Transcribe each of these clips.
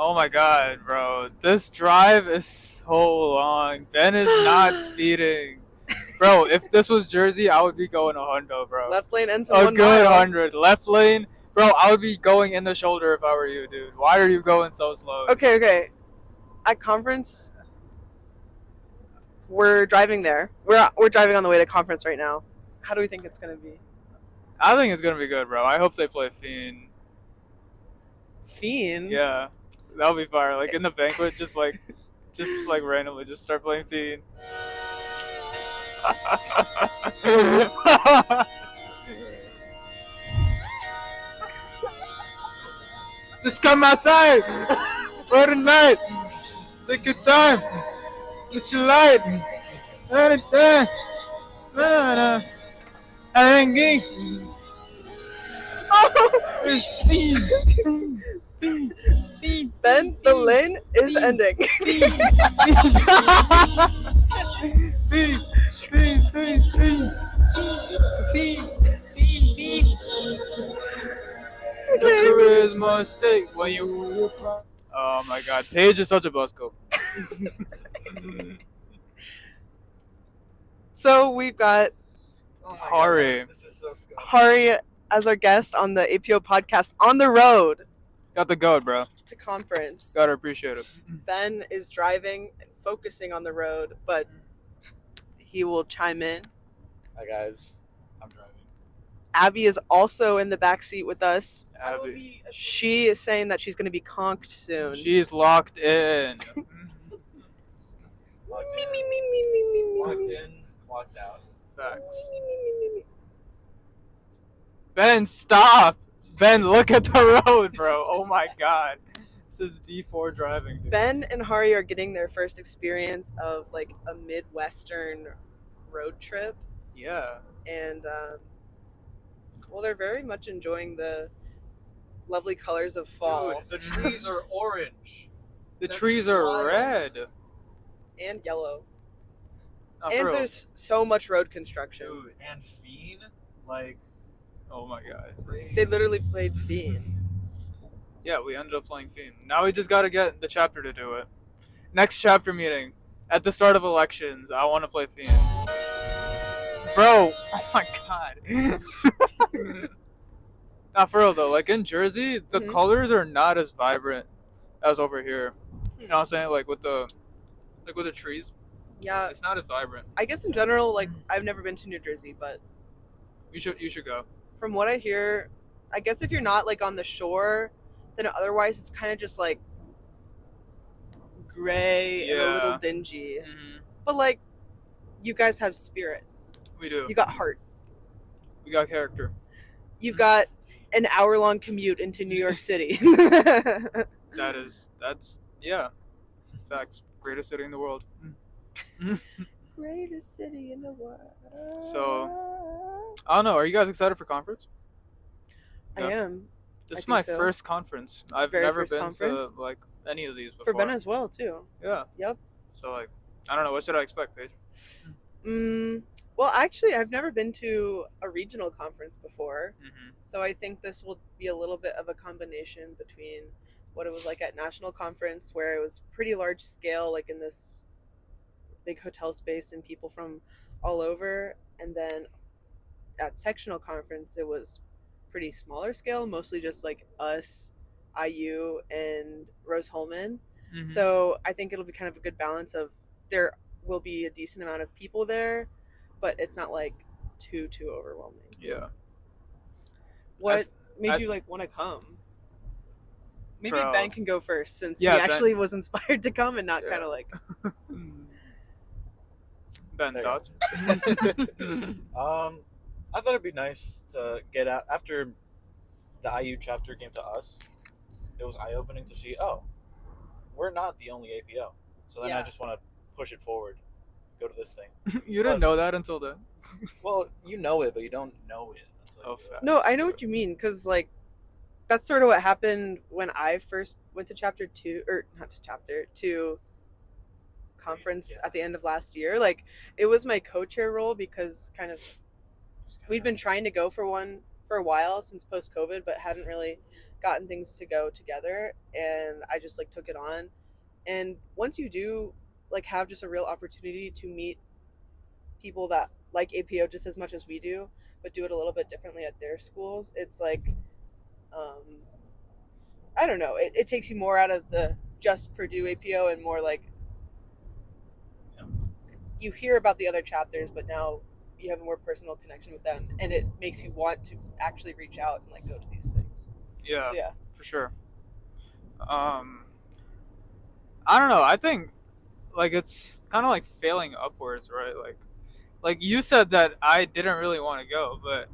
Oh my god, bro. This drive is so long. Ben is not speeding. Bro, if this was Jersey, I would be going a hundo, bro. Left lane ends in A 1 good mile. 100. Left lane, bro, I would be going in the shoulder if I were you, dude. Why are you going so slow? Okay. At conference, we're driving there. We're driving on the way to conference right now. How do we think it's gonna be? I think it's gonna be good, bro. I hope they play Fiend. Fiend? Yeah, that'll be fire. Like in the banquet, just like randomly, just start playing Fiend. Just come outside for the night. Take your time. Get your light. Hanging. Ben, the lane is ending. Charisma stake when you. Oh my god, Paige is such a buzzkill. So we've got Hari. This is so scary. Hari as our guest on the APO podcast on the road Got the goat, bro. to conference. Gotta appreciate it. Ben is driving and focusing on the road, but he will chime in. Hi guys, I'm driving. Abbie is also in the back seat with us. Abbie. She is saying that she's going to be conked soon. She's locked in. Locked Me, in, me, me, me, me, me, me, locked me. in, locked out. Facts. Me, me, me, me, me. Ben, stop. Ben, look at the road, bro. Oh my god. This is D4 driving, dude. Ben and Hari are getting their first experience of like a Midwestern road trip, Yeah. and well, they're very much enjoying the lovely colors of fall. Dude, the trees are orange. The That's trees are wild. red. And yellow. Not for And real. there's so much road construction. Dude, and Fiend, like, Oh my god. crazy. They literally played Fiend. Yeah, we ended up playing Fiend. Now we just gotta get the chapter to do it. Next chapter meeting. At the start of elections, I want to play Fiend. Bro, oh my god. Not for real though, like in Jersey, the Mhm. colors are not as vibrant as over here. You know what I'm saying? Like with the trees. Yeah, It's not as vibrant. I guess in general, like, I've never been to New Jersey, but You should go. from what I hear, I guess if you're not like on the shore, then otherwise it's kind of just like gray and a little Yeah. dingy. Hmm. But like, you guys have spirit. We do. You got heart. We got character. You've got an hour-long commute into New York City. That's yeah. Facts. Greatest city in the world. Greatest city in the world. So, I don't know. Are you guys excited for conference? I am. This I is my think so. first conference. I've Very never first been conference? to like any of these before. For Ben as well too. Yeah. Yep. So like, I don't know. What should I expect, Paige? Well, actually, I've never been to a regional conference before, Mm-hmm. so I think this will be a little bit of a combination between what it was like at national conference, where it was pretty large scale, like in this big hotel space and people from all over, and then at sectional conference, it was pretty smaller scale, mostly just like us, IU, and Rose Holman. Mm-hmm. So I think it'll be kind of a good balance of there will be a decent amount of people there, but it's not like too overwhelming. Yeah. What made I- you like want to come? Maybe Bro. Ben can go first since Yeah, he Ben. actually was inspired to come and not Yeah. kind of like. Ben, There you thoughts? I thought it'd be nice to get out after the IU chapter came to us. It was eye-opening to see, oh, we're not the only APO. So then I Yeah. just want to push it forward, go to this thing. You didn't know that until then. Well, you know it, but you don't know it. until Oh, you do it. fact. No, I know what you mean because like that's sort of what happened when I first went to chapter 2 or not to chapter 2 conference Yeah. at the end of last year. Like it was my co-chair role because kind of Just kinda- we'd been trying to go for one for a while since post-COVID, but hadn't really gotten things to go together, and I just like took it on. And once you do like have just a real opportunity to meet people that like APO just as much as we do, but do it a little bit differently at their schools, it's like um, I don't know, it takes you more out of the just Purdue APO and more like you hear about the other chapters, but now you have a more personal connection with them, and it makes you want to actually reach out and like go to these things. Yeah, So yeah, for sure. I don't know. I think like it's kind of like failing upwards, right? Like you said that I didn't really want to go, but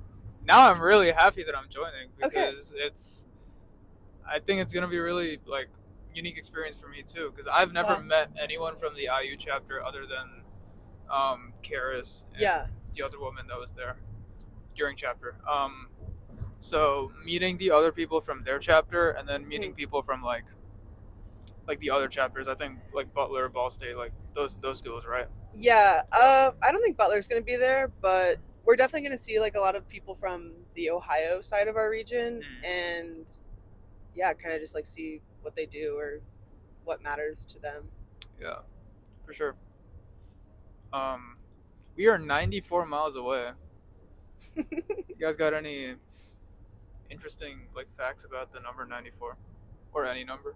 now I'm really happy that I'm joining Okay. because I think it's gonna be really like unique experience for me too because I've never Yeah. met anyone from the IU chapter other than Karis and Yeah. the other woman that was there during chapter. So meeting the other people from their chapter and then meeting people from like the other chapters, I think like Butler, Ball State, like those schools, right? Yeah. I don't think Butler's gonna be there, but we're definitely gonna see like a lot of people from the Ohio side of our region, and yeah, kind of just like see what they do or what matters to them. Yeah, for sure. We are 94 miles away. You guys got any interesting like facts about the number 94 or any number?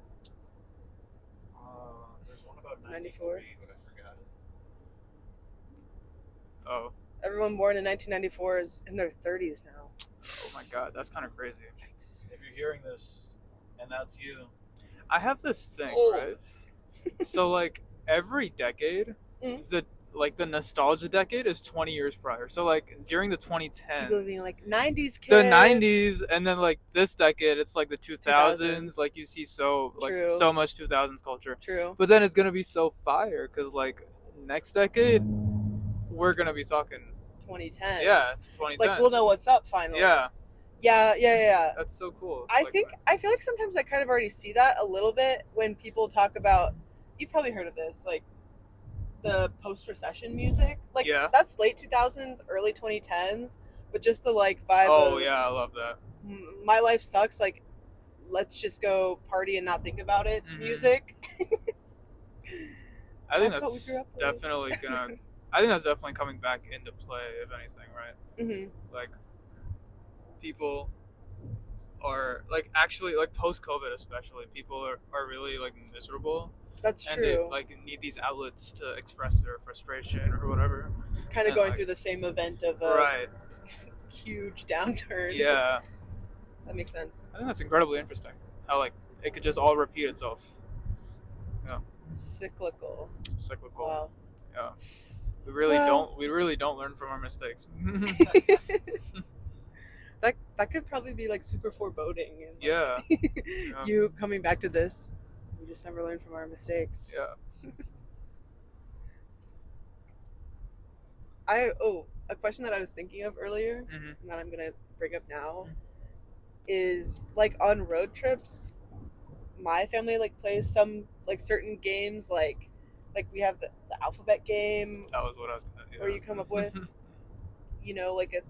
There's one about 94? 93, but I forgot it. Oh, Everyone born in 1994 is in their 30s now. oh my God, that's kind of crazy. Yikes. If you're hearing this, and that's you, I have this thing, Old. right? So like every decade, Mhm. the nostalgia decade is 20 years prior. So like during the 2010s, People being like 90s kids. the 90s, and then like this decade, it's like the 2000s. 2000s. Like you see so True. so much 2000s culture. True. But then it's gonna be so fire because like next decade, we're gonna be talking. 2010s. Yeah, it's 2010s. Like we'll know what's up finally. Yeah, Yeah. that's so cool. I like think I feel like sometimes I kind of already see that a little bit when people talk about. You've probably heard of this, like the post-recession music. Like Yeah. that's late 2000s, early 2010s, but just the like vibe. Oh of, yeah, I love that. My life sucks. Like, let's just go party and not think about it. Mhm. Music. I think That's what we that's grew up with. definitely gonna. I think that's definitely coming back into play, if anything, right? Mm-hmm. Like people are like actually like post COVID especially people are really like miserable That's and they true. like need these outlets to express their frustration or whatever. Kind of and, going like, through the same event of a Right. huge downturn. Yeah. That makes sense. I think that's incredibly interesting. How like it could just all repeat itself. Yeah. Cyclical. Cyclical. Wow. Yeah. We really don't learn from our mistakes. That could probably be like super foreboding. And, like, Yeah. You coming back to this, we just never learn from our mistakes. Yeah. A question that I was thinking of earlier, Mhm. and that I'm gonna bring up now, is like on road trips, my family like plays some like certain games, like we have the alphabet game, That was what I was gonna. Yeah. or you come up with, like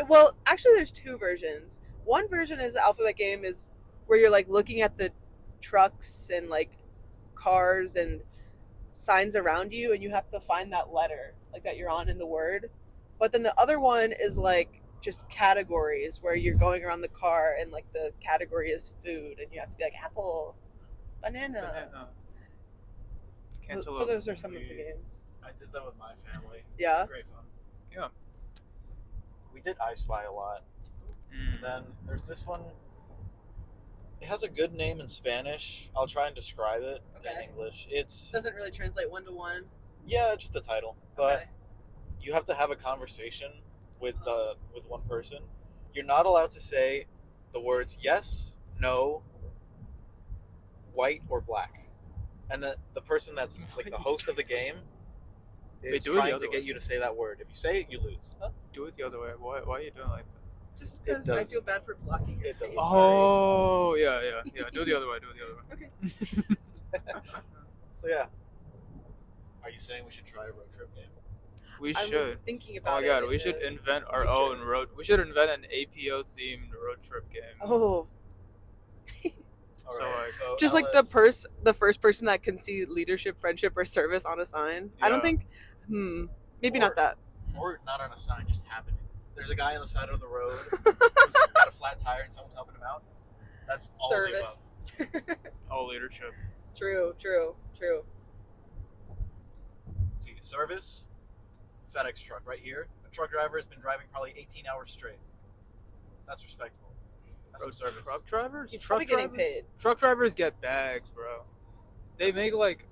well, actually there's two versions. One version is the alphabet game is where you're like looking at the trucks and like cars and signs around you, and you have to find that letter like that you're on in the word. But then the other one is like just categories where you're going around the car and like the category is food and you have to be like apple, banana. So those are some of the games. I did that with my family. Yeah. It's great fun. Yeah. We did I Spy a lot. Mm. And then there's this one. It has a good name in Spanish. I'll try and describe it in English. It's Doesn't really translate 1-to-1. yeah, just the title. But Okay. you have to have a conversation with one person. You're not allowed to say the words yes, no, white, or black. And the person that's like the host of the game is do it the trying other to get way. you to say that word. If you say it, you lose. Do it the other way. Why are you doing like that? Just It because I does. feel bad for blocking your It does. face. Oh, yeah. Do it the other way. Okay. So yeah. Are you saying we should try a road trip game? We I was should. thinking Oh about my god, it. we should invent our future. own road. We should invent an APO themed road trip game. Oh. All So, right, like- so Just like LF, the first person that can see leadership, friendship, or service on a sign. I don't Yeah. think. Maybe Or- not that. or not on a sign, just happening. There's a guy on the side of the road who's got a flat tire and someone's helping him out. That's all of the above. Service. All leadership. True. Let's see, service, FedEx truck right here. A truck driver has been driving probably 18 hours straight. That's respectable. That's Bro, some service. truck drivers? He's truck probably getting drivers? paid. Truck drivers get bags, bro. They make like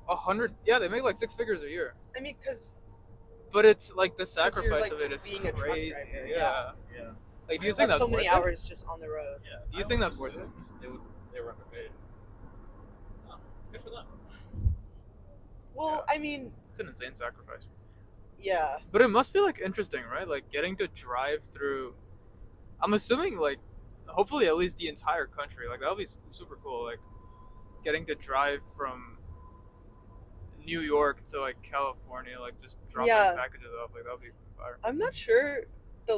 100. Yeah, they make like 6 figures a year. I mean, because But it's like the 'Cause you're, sacrifice like, of it just is being a truck crazy. driver, Yeah. Yeah. Like, do you think that's that's so many worth it? hours just on the road. Yeah. Do you I think always that's worth it? assumed They were underpaid. Oh, good for them. Well, Yeah. I mean, It's an insane sacrifice. yeah. But it must be like interesting, right? Like getting to drive through. I'm assuming like, hopefully at least the entire country. Like that'll be super cool. Like getting to drive from New York to like California, like just dropping Yeah. packages off. Like that'll be fire. I'm not sure the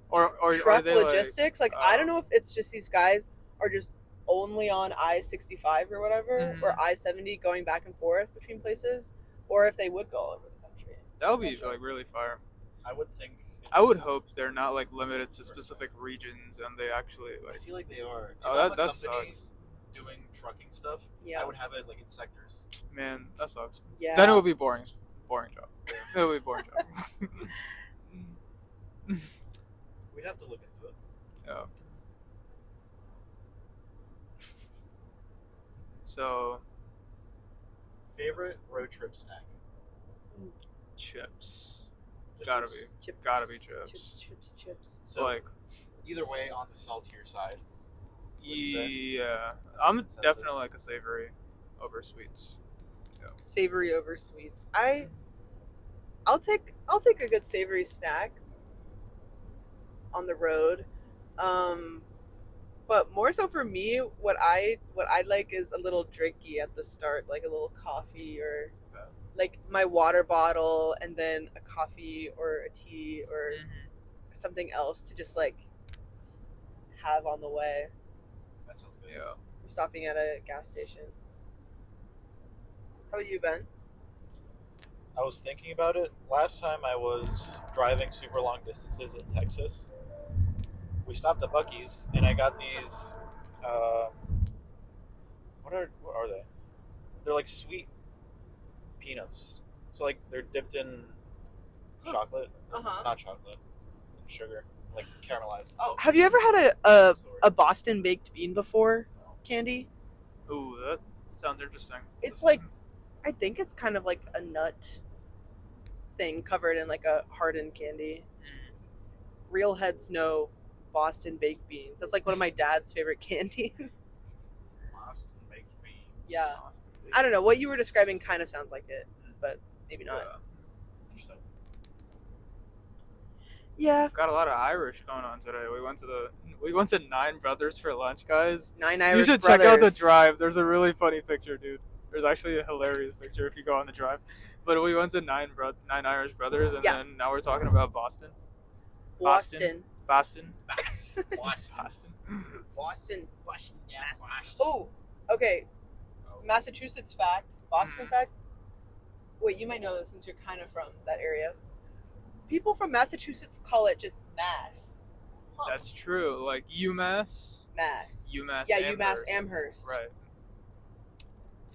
Or truck are they logistics. Like, I don't um, know if it's just these guys are just only on I-65 or whatever, Mhm. or I-70 going back and forth between places, or if they would go all over the country. that would be Not sure. like really fire. I would think. I would hope they're not like limited to specific regions and they actually I like. feel like they are. If Oh, I'm a that company sucks. doing trucking stuff, Yeah. I would have it like in sectors. Man, that sucks. Yeah. Then it would be boring. Boring job. It would be boring job. We'd have to look into it. Yeah. So Favorite road trip snack? chips. Just Gotta chips? be. Chips, Gotta be chips. Chips. So Like, either way, on the saltier side. you say? yeah. That's I'm the consensus. definitely like a savory over sweets. Savory over sweets. I'll take a good savory snack on the road. But more so for me, what I like is a little drinky at the start, like a little coffee or Okay. like my water bottle and then a coffee or a tea or something else to just like have on the way. That sounds good. Yeah. Stopping at a gas station. How about you, Ben? I was thinking about it. Last time I was driving super long distances in Texas, we stopped at Buc-ee's and I got these. What are they? They're like sweet peanuts. So like they're dipped in chocolate, Uh-huh. not chocolate, in sugar, like caramelized. Oh, Have you ever had that's the word. a Boston baked bean before? Candy? Ooh, that sounds interesting. It's like, I think it's kind of like a nut thing covered in like a hardened candy. Real heads know Boston baked beans. That's like one of my dad's favorite candies. Boston baked beans. Yeah. Austin, I don't know. What you were describing kind of sounds like it, but maybe Yeah. not. Interesting. Yeah. Got a lot of Irish going on today. We went to Nine Brothers for lunch, guys. 9 Irish You should brothers. check out the drive. There's a really funny picture, dude. There's actually a hilarious picture if you go on the drive. But we went to Nine Irish Brothers, and Yeah. then now we're talking about Boston. Boston. Boston. Boston. Boston. Boston. Boston. Yeah. Boston. Oh, okay. Massachusetts fact. Boston Mhm. fact. Wait, you might know this since you're kind of from that area. People from Massachusetts call it just Mass. That's true. Like UMass. Mass. UMass. Yeah, UMass Amherst. Right.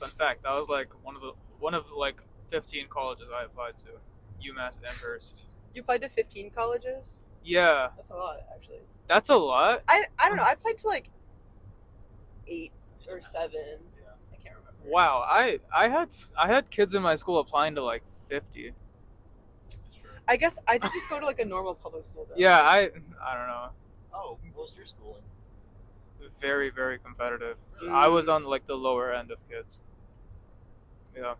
Fun fact: that was like one of like 15 colleges I applied to. UMass Amherst. You applied to 15 colleges? Yeah, That's a lot, actually. that's a lot. I don't know. I applied to like 8 or 7. Yeah. I can't remember. Wow, I had kids in my school applying to like 50. That's true. I guess I did just go to like a normal public school though. Yeah, I don't know. Oh, what was your schooling? Very, very competitive. I was on like the lower end of kids. Yeah.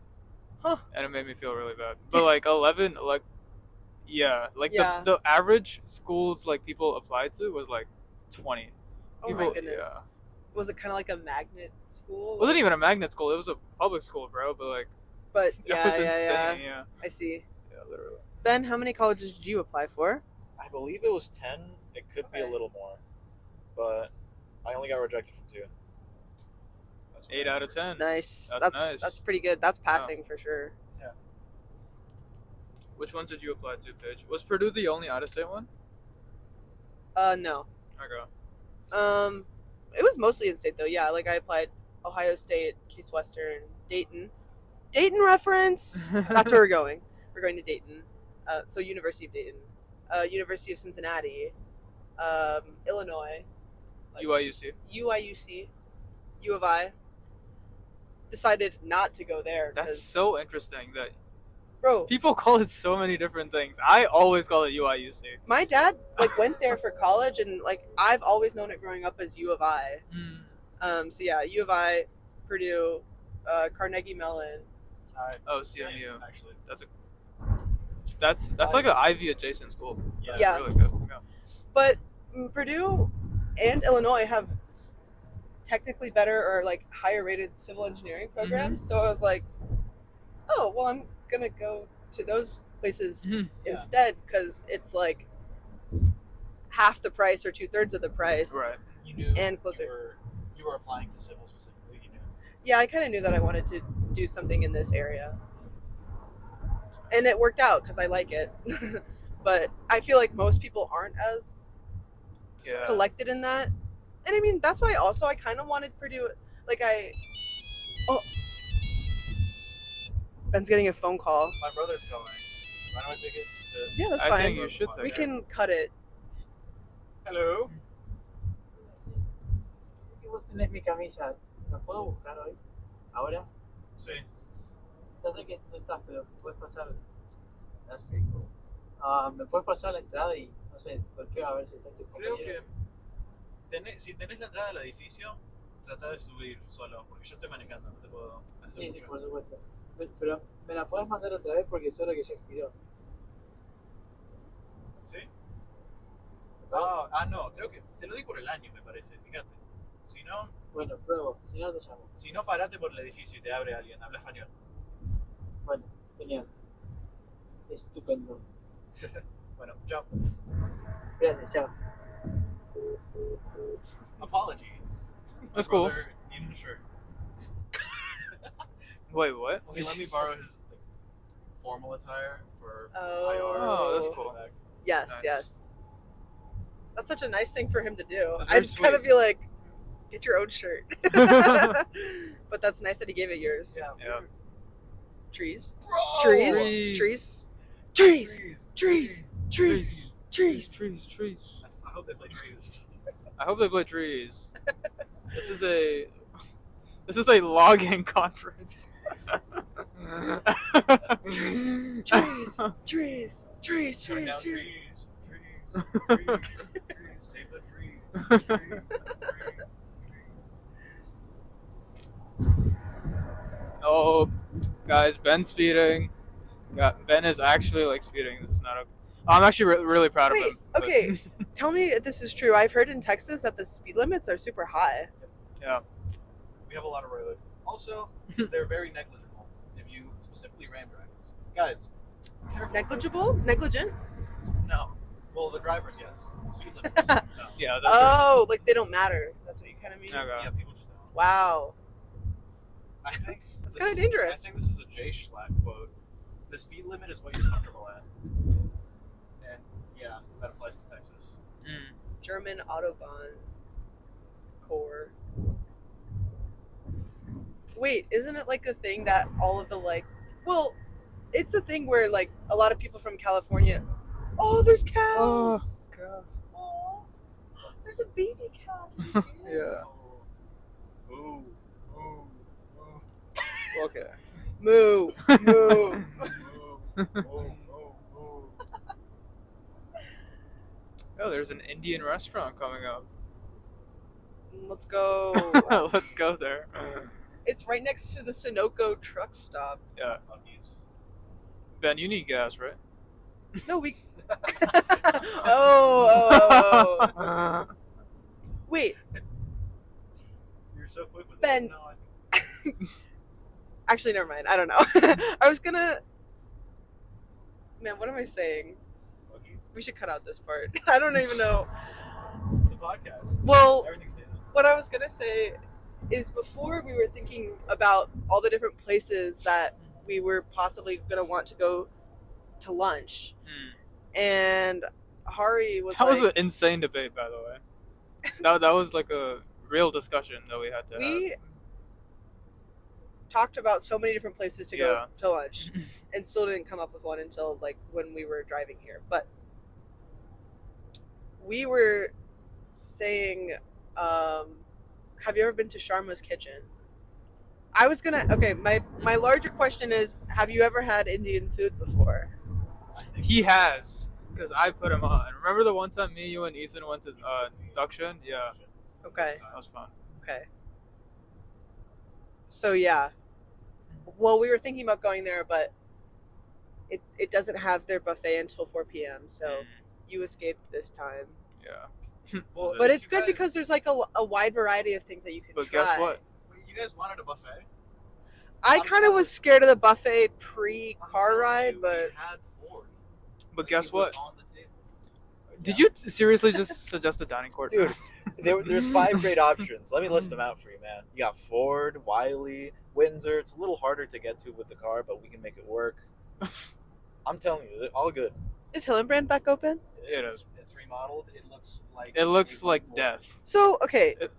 Huh. And it made me feel really bad. But like 11, like yeah, like Yeah. the average schools like people applied to was like 20. Oh People- my goodness. yeah. Was it kind of like a magnet school? It wasn't even a magnet school. It was a public school, bro. But like, But it yeah, was yeah. insane. Yeah. I see. Yeah, literally. Ben, how many colleges did you apply for? I believe it was 10. It could be a Okay. little more, but I only got rejected from 2. That's what 8 I out of remember. 10. Nice. That's nice. That's pretty good. That's passing for sure. Which ones did you apply to, Paige? Was Purdue the only out-of-state one? No. Okay. It was mostly in state though. Yeah, like I applied Ohio State, Case Western, Dayton. Dayton reference. That's where we're going. We're going to Dayton. So University of Dayton, University of Cincinnati, Illinois, UIUC. UIUC, U of I. Decided not to go there. That's 'cause- so interesting that bro. people call it so many different things. I always call it UIUC. My dad like went there for college, and like I've always known it growing up as U of I. So yeah, U of I, Purdue, Carnegie Mellon. Oh, Same, CMU. actually. That's like an Ivy adjacent school. That's Yeah. really good. Yeah. But Purdue and Illinois have technically better or like higher rated civil engineering programs. So I was like, oh, well, I'm going to go to those places Mhm. instead because it's like half the price or 2/3 of the price. Right. You knew And closer. You were applying to civil specifically. You knew. Yeah, I kind of knew that I wanted to do something in this area. And it worked out because I like it. But I feel like most people aren't as Yeah. collected in that. And I mean, that's why also I kind of wanted Purdue. Like oh, Ben's getting a phone call. My brother's calling. Why don't I take it? Yeah, that's I fine. think you should take We it. can cut it. Hello. ¿Y vos tenés mi camisa? ¿La puedo buscar hoy? ¿Ahora? Sí. Ya sé que no estás, pero puedes pasar. That's pretty cool. ¿Me puedes pasar la entrada y, no sé, golpeo a ver si están tus Creo compañeros? que si tenés la entrada del edificio, trata de subir solo, porque yo estoy manejando, no te puedo hacer Sí, sí, mucho. por supuesto. Pero me la podés mandar otra vez porque solo que ya expiró. ¿Sí? No, creo que te lo di por el año, me parece, fíjate. Si no, Bueno, pruebo, si no te llamo. parate por el edificio y te abre alguien, habla español. Bueno, genial. Estupendo. Bueno, chao. Gracias, chao. Apologies. That's My cool. brother needed a shirt. Wait, what? He let me borrow his formal attire for Oh. IR. Oh, that's cool. Yes, Nice. yes. That's such a nice thing for him to do. That's very I'd kind of sweet. be like, get your own shirt. But that's nice that he gave it yours. Yeah. Yeah. Trees. Bro! Trees. Trees. Trees. Trees. Trees. Trees. Trees. Trees. I hope they play trees. I hope they play trees. This is a logging conference. Trees. Trees. Trees. Trees. Cutting down Trees. Trees. trees. Save the trees. Trees. Oh, guys, Ben's speeding. Ben is actually like speeding. This is not a. I'm actually really proud of Wait, him. but- okay. Tell me if this is true. I've heard in Texas that the speed limits are super high. Yeah. We have a lot of road. Also, they're very negligible if you specifically ram drivers. Guys, careful. Negligible? Negligent? No. Well, the drivers, yes. The speed limits, no. Yeah. That's Oh, like they don't matter. That's what you kind of mean? Okay. Yeah, people just don't. Wow. I think That's this kinda is- dangerous. I think this is a Jay Schlatt quote. The speed limit is what you're comfortable at. And yeah, that applies to Texas. Mm. German Autobahn Corps. Wait, isn't it like a thing that all of the like? Well, it's a thing where like a lot of people from California. Oh, there's cows. Oh, there's a baby cow. Did you see it? Yeah. Ooh. Ooh. Okay. Moo, moo. Ooh. Ooh. Ooh. Ooh. Oh, there's an Indian restaurant coming up. Let's go. Let's go there. It's right next to the Sunoco truck stop. Yeah. Puppies. Ben, you need gas, right? No, we. oh. Wait, You're so quick with Ben. it. No, I think actually, never mind. I don't know. I was gonna. Man, what am I saying? puppies. We should cut out this part. I don't even know. It's a podcast. Well, Everything stays in. what I was gonna say is before we were thinking about all the different places that we were possibly gonna want to go to lunch, and Hari was That like, was an insane debate, by the way. That was like a real discussion that we had to we have. talked about so many different places to go Yeah. to lunch, and still didn't come up with one until like when we were driving here. But we were saying, have you ever been to Sharma's Kitchen? I was gonna. Okay, my larger question is, have you ever had Indian food before? He has, because I put him on. Remember the one time me, you, and Ethan went to Dakshin? Yeah, Okay, that was fun. okay. So yeah, well, we were thinking about going there, but it doesn't have their buffet until 4 p.m. So you escaped this time. Yeah. Well, But did it's you good guys- because there's like a wide variety of things that you can But try. guess what? Wait, you guys wanted a buffet? I I'm kind of was scared of the buffet pre-car ride, but we had 4. But Like, guess it was what? on the table. Did you seriously just suggest a dining court? Dude, there's 5 great options. Let me list them out for you, man. You got Ford, Wiley, Windsor. It's a little harder to get to with the car, but we can make it work. I'm telling you, they're all good. is Hillenbrand back open? It is. It's remodeled. It looks like It looks a like Ford. death. So okay. It-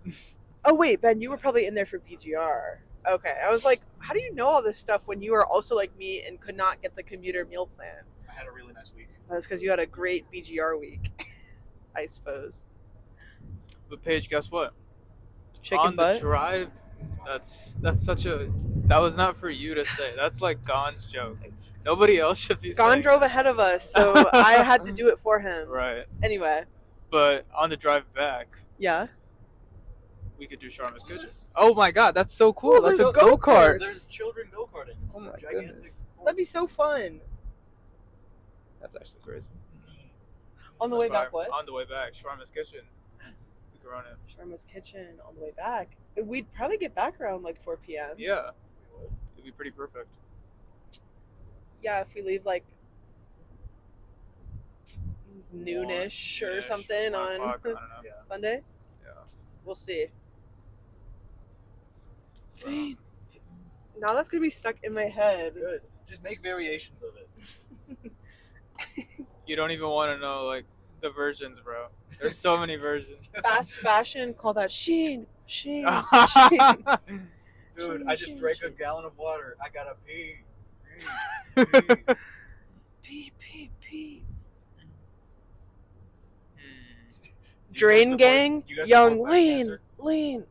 Oh wait, Ben, you were probably in there for PGR. Okay, I was like, how do you know all this stuff when you are also like me and could not get the commuter meal plan? I had a really nice week. That's because you had a great BGR week, I suppose. But Paige, guess what? Chicken On butt. the drive, that was not for you to say. That's like Gon's joke. Nobody else should be Gon saying drove it. ahead of us, so I had to do it for him. Right. Anyway, But on the drive back, yeah. we could do Sharma's Kitchen. Oh my god, that's so cool. Oh, that's there's a go-kart. There's children go-karting. It's Oh my gigantic. goodness. That'd be so fun. That's actually crazy. On the That's way why back, what? On the way back, Sharma's Kitchen. We could run it. Sharma's Kitchen on the way back. We'd probably get back around like 4 p.m. Yeah. It'd be pretty perfect. Yeah, if we leave like noonish or Noonish, something 1 on o'clock, I don't know. Yeah. Sunday. Yeah. We'll see. Fiend. Now that's gonna be stuck in my head. Good. Just make variations of it. You don't even want to know like the versions, bro. There's so many versions. Fast fashion, call that Sheen. Sheen. Dude, I just drank a gallon of water. I gotta pee. Pee, pee, pee. Do you Drain guys gang, support- you guys young, support breast lean, cancer? lean.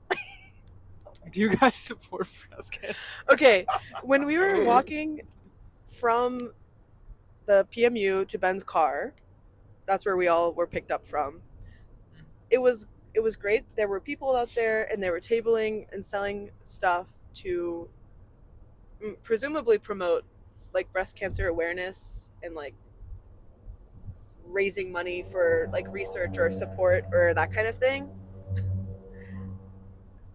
Do you guys support breast cancer? Okay, when we were walking from the PMU to Ben's car, that's where we all were picked up from. It was great. There were people out there, and they were tabling and selling stuff to presumably promote like breast cancer awareness and like raising money for like research or support or that kind of thing.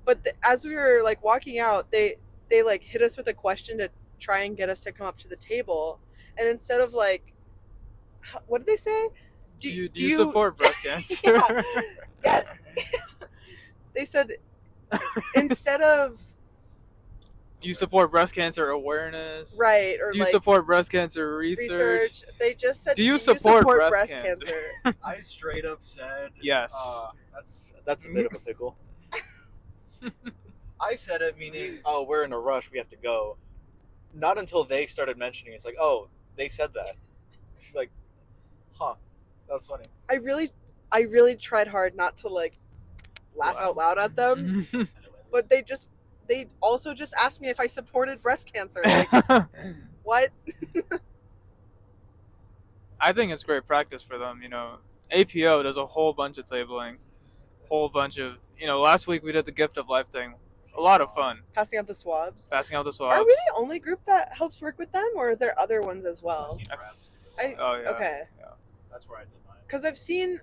But as we were like walking out, they like hit us with a question to try and get us to come up to the table, and instead of like, what did they say? Do you support breast cancer? Yeah. Yes. They said instead of Do you support breast cancer awareness? right or Do you like support breast cancer research? they just said Do you support breast cancer? I straight up said Yes. That's a bit of a pickle. I said it meaning, oh, we're in a rush, we have to go. Not until they started mentioning it. It's like, oh, they said that. It's like, huh, that was funny. I really tried hard not to like laugh out loud at them, but they also just asked me if I supported breast cancer. Like, what? I think it's great practice for them. You know, APO does a whole bunch of tabling, whole bunch of. You know, last week we did the gift of life thing. A lot of fun. Passing out the swabs. Passing out the swabs. Are we the only group that helps work with them, or are there other ones as I've well? seen Brad's. Oh yeah. Okay. That's where I did mine. Because I've seen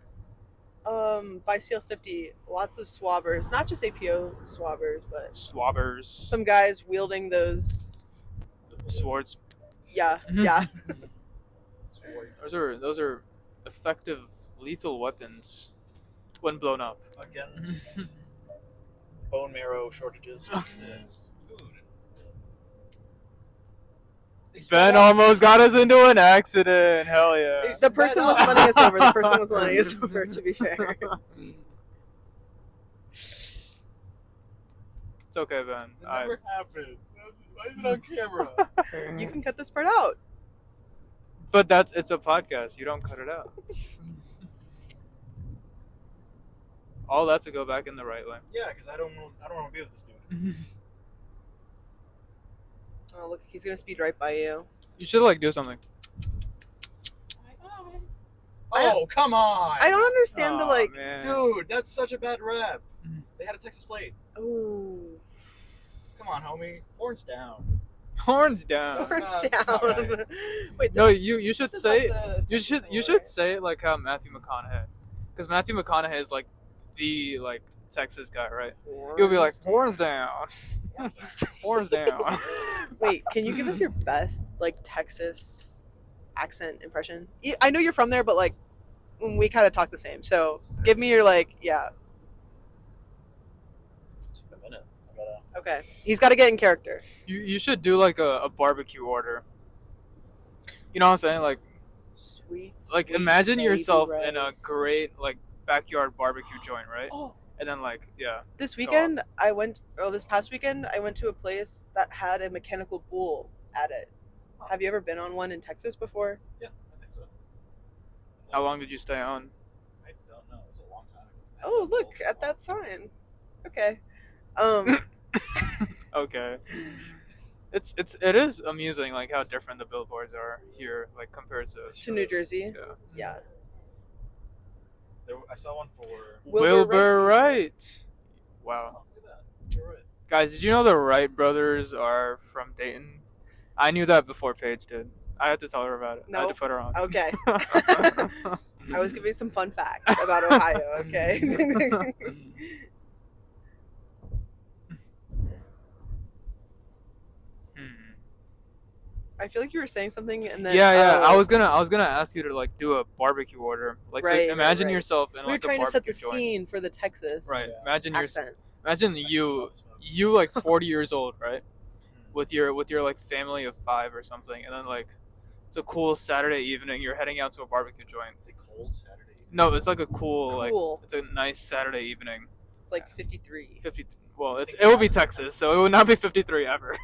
by Seal 50 lots of swabbers, not just APO swabbers, but Swabbers. some guys wielding those. Swords. Yeah, yeah. Those are effective, lethal weapons when blown up. Against bone marrow shortages. They spread Ben out- almost got us into an accident. Hell yeah. They The person was Spread out. letting us over. The person was letting us over, to be fair. It's okay, Ben. It never happens. Why is it on camera? You can cut this part out. But it's a podcast. You don't cut it out. All that to go back in the right lane. Yeah, because I don't want to be with this dude. Oh, look, he's gonna speed right by you. You should like do something. Oh, come on! I don't understand the Aw, like. man. Dude, that's such a bad rap. They had a Texas plate. Oh, Come on, homie. Horns down. Horns down. horns It's not down. right. Wait, No, you should this is say like the you should Texas you should say it like how Matthew McConaughey, because Matthew McConaughey is like the like Texas guy, right? You'll be like horns down, horns down. Wait, can you give us your best like Texas accent impression? I know you're from there, but like we kind of talk the same. So give me your like, yeah, It's been a minute. I gotta. okay. He's got to get in character. You should do like a barbecue order. You know what I'm saying? Like Sweet. imagine baby yourself in a rice. great like backyard barbecue joint, right? Oh, And then like yeah, this weekend this past weekend I went to a place that had a mechanical bull at it. Have you ever been on one in Texas before? Yeah, I think so. how long did you stay on? I don't know. It was a long time ago. Oh, look at that sign. Okay. Okay. It is amusing like how different the billboards are here like compared To New Jersey. yeah. Yeah. I saw one for. Wilbur Wright. Wow. Oh, look at that. You're right. Guys, did you know the Wright brothers are from Dayton? I knew that before Paige did. I had to tell her about it. I had to Nope. put her on. Okay. I was giving some fun facts about Ohio, okay? I feel like you were saying something and then yeah. oh, I was gonna ask you to like do a barbecue order. Like so Right, imagine right. yourself in we were like a trying to barbecue set the joint. scene for the Texas Right. Yeah. Imagine accent. imagine you like 40 years old, right? With your like family of 5 or something, and then like it's a cool Saturday evening. You're heading out to a barbecue joint. It's a cold Saturday. No, it's like a cool. Like Cool. it's a nice Saturday evening. It's like 53. 50. Well, it would be Texas, so it would not be 53 ever.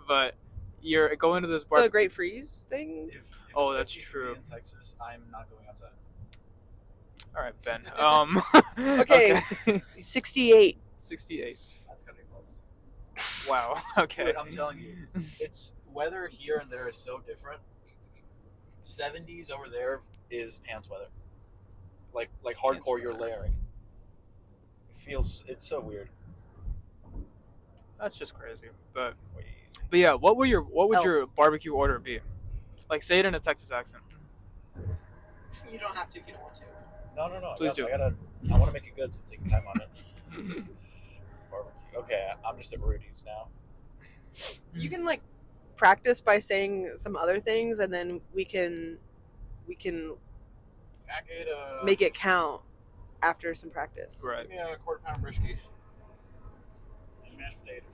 But you're going to this The barbecue. Great Freeze thing? If Oh, it's that's 53 true. In Texas, I'm not going outside. All right, Ben. Okay. 68. 68. That's gonna be close. Wow. Okay. Dude, I'm telling you, it's weather here and there is so different. 70s over there is pants weather. Like hardcore, you're weather. layering. It's so weird. That's just crazy. But yeah, what would Oh. your barbecue order be? Like, say it in a Texas accent. You don't have to if you don't want to. No. Please do. I want to make it good, so take your time on it. Barbecue. Okay, I'm just at Rudy's now. You can like practice by saying some other things and then we can Packet, make it count after some practice. Right. Give me a quarter-pound brisket. And mashed potatoes.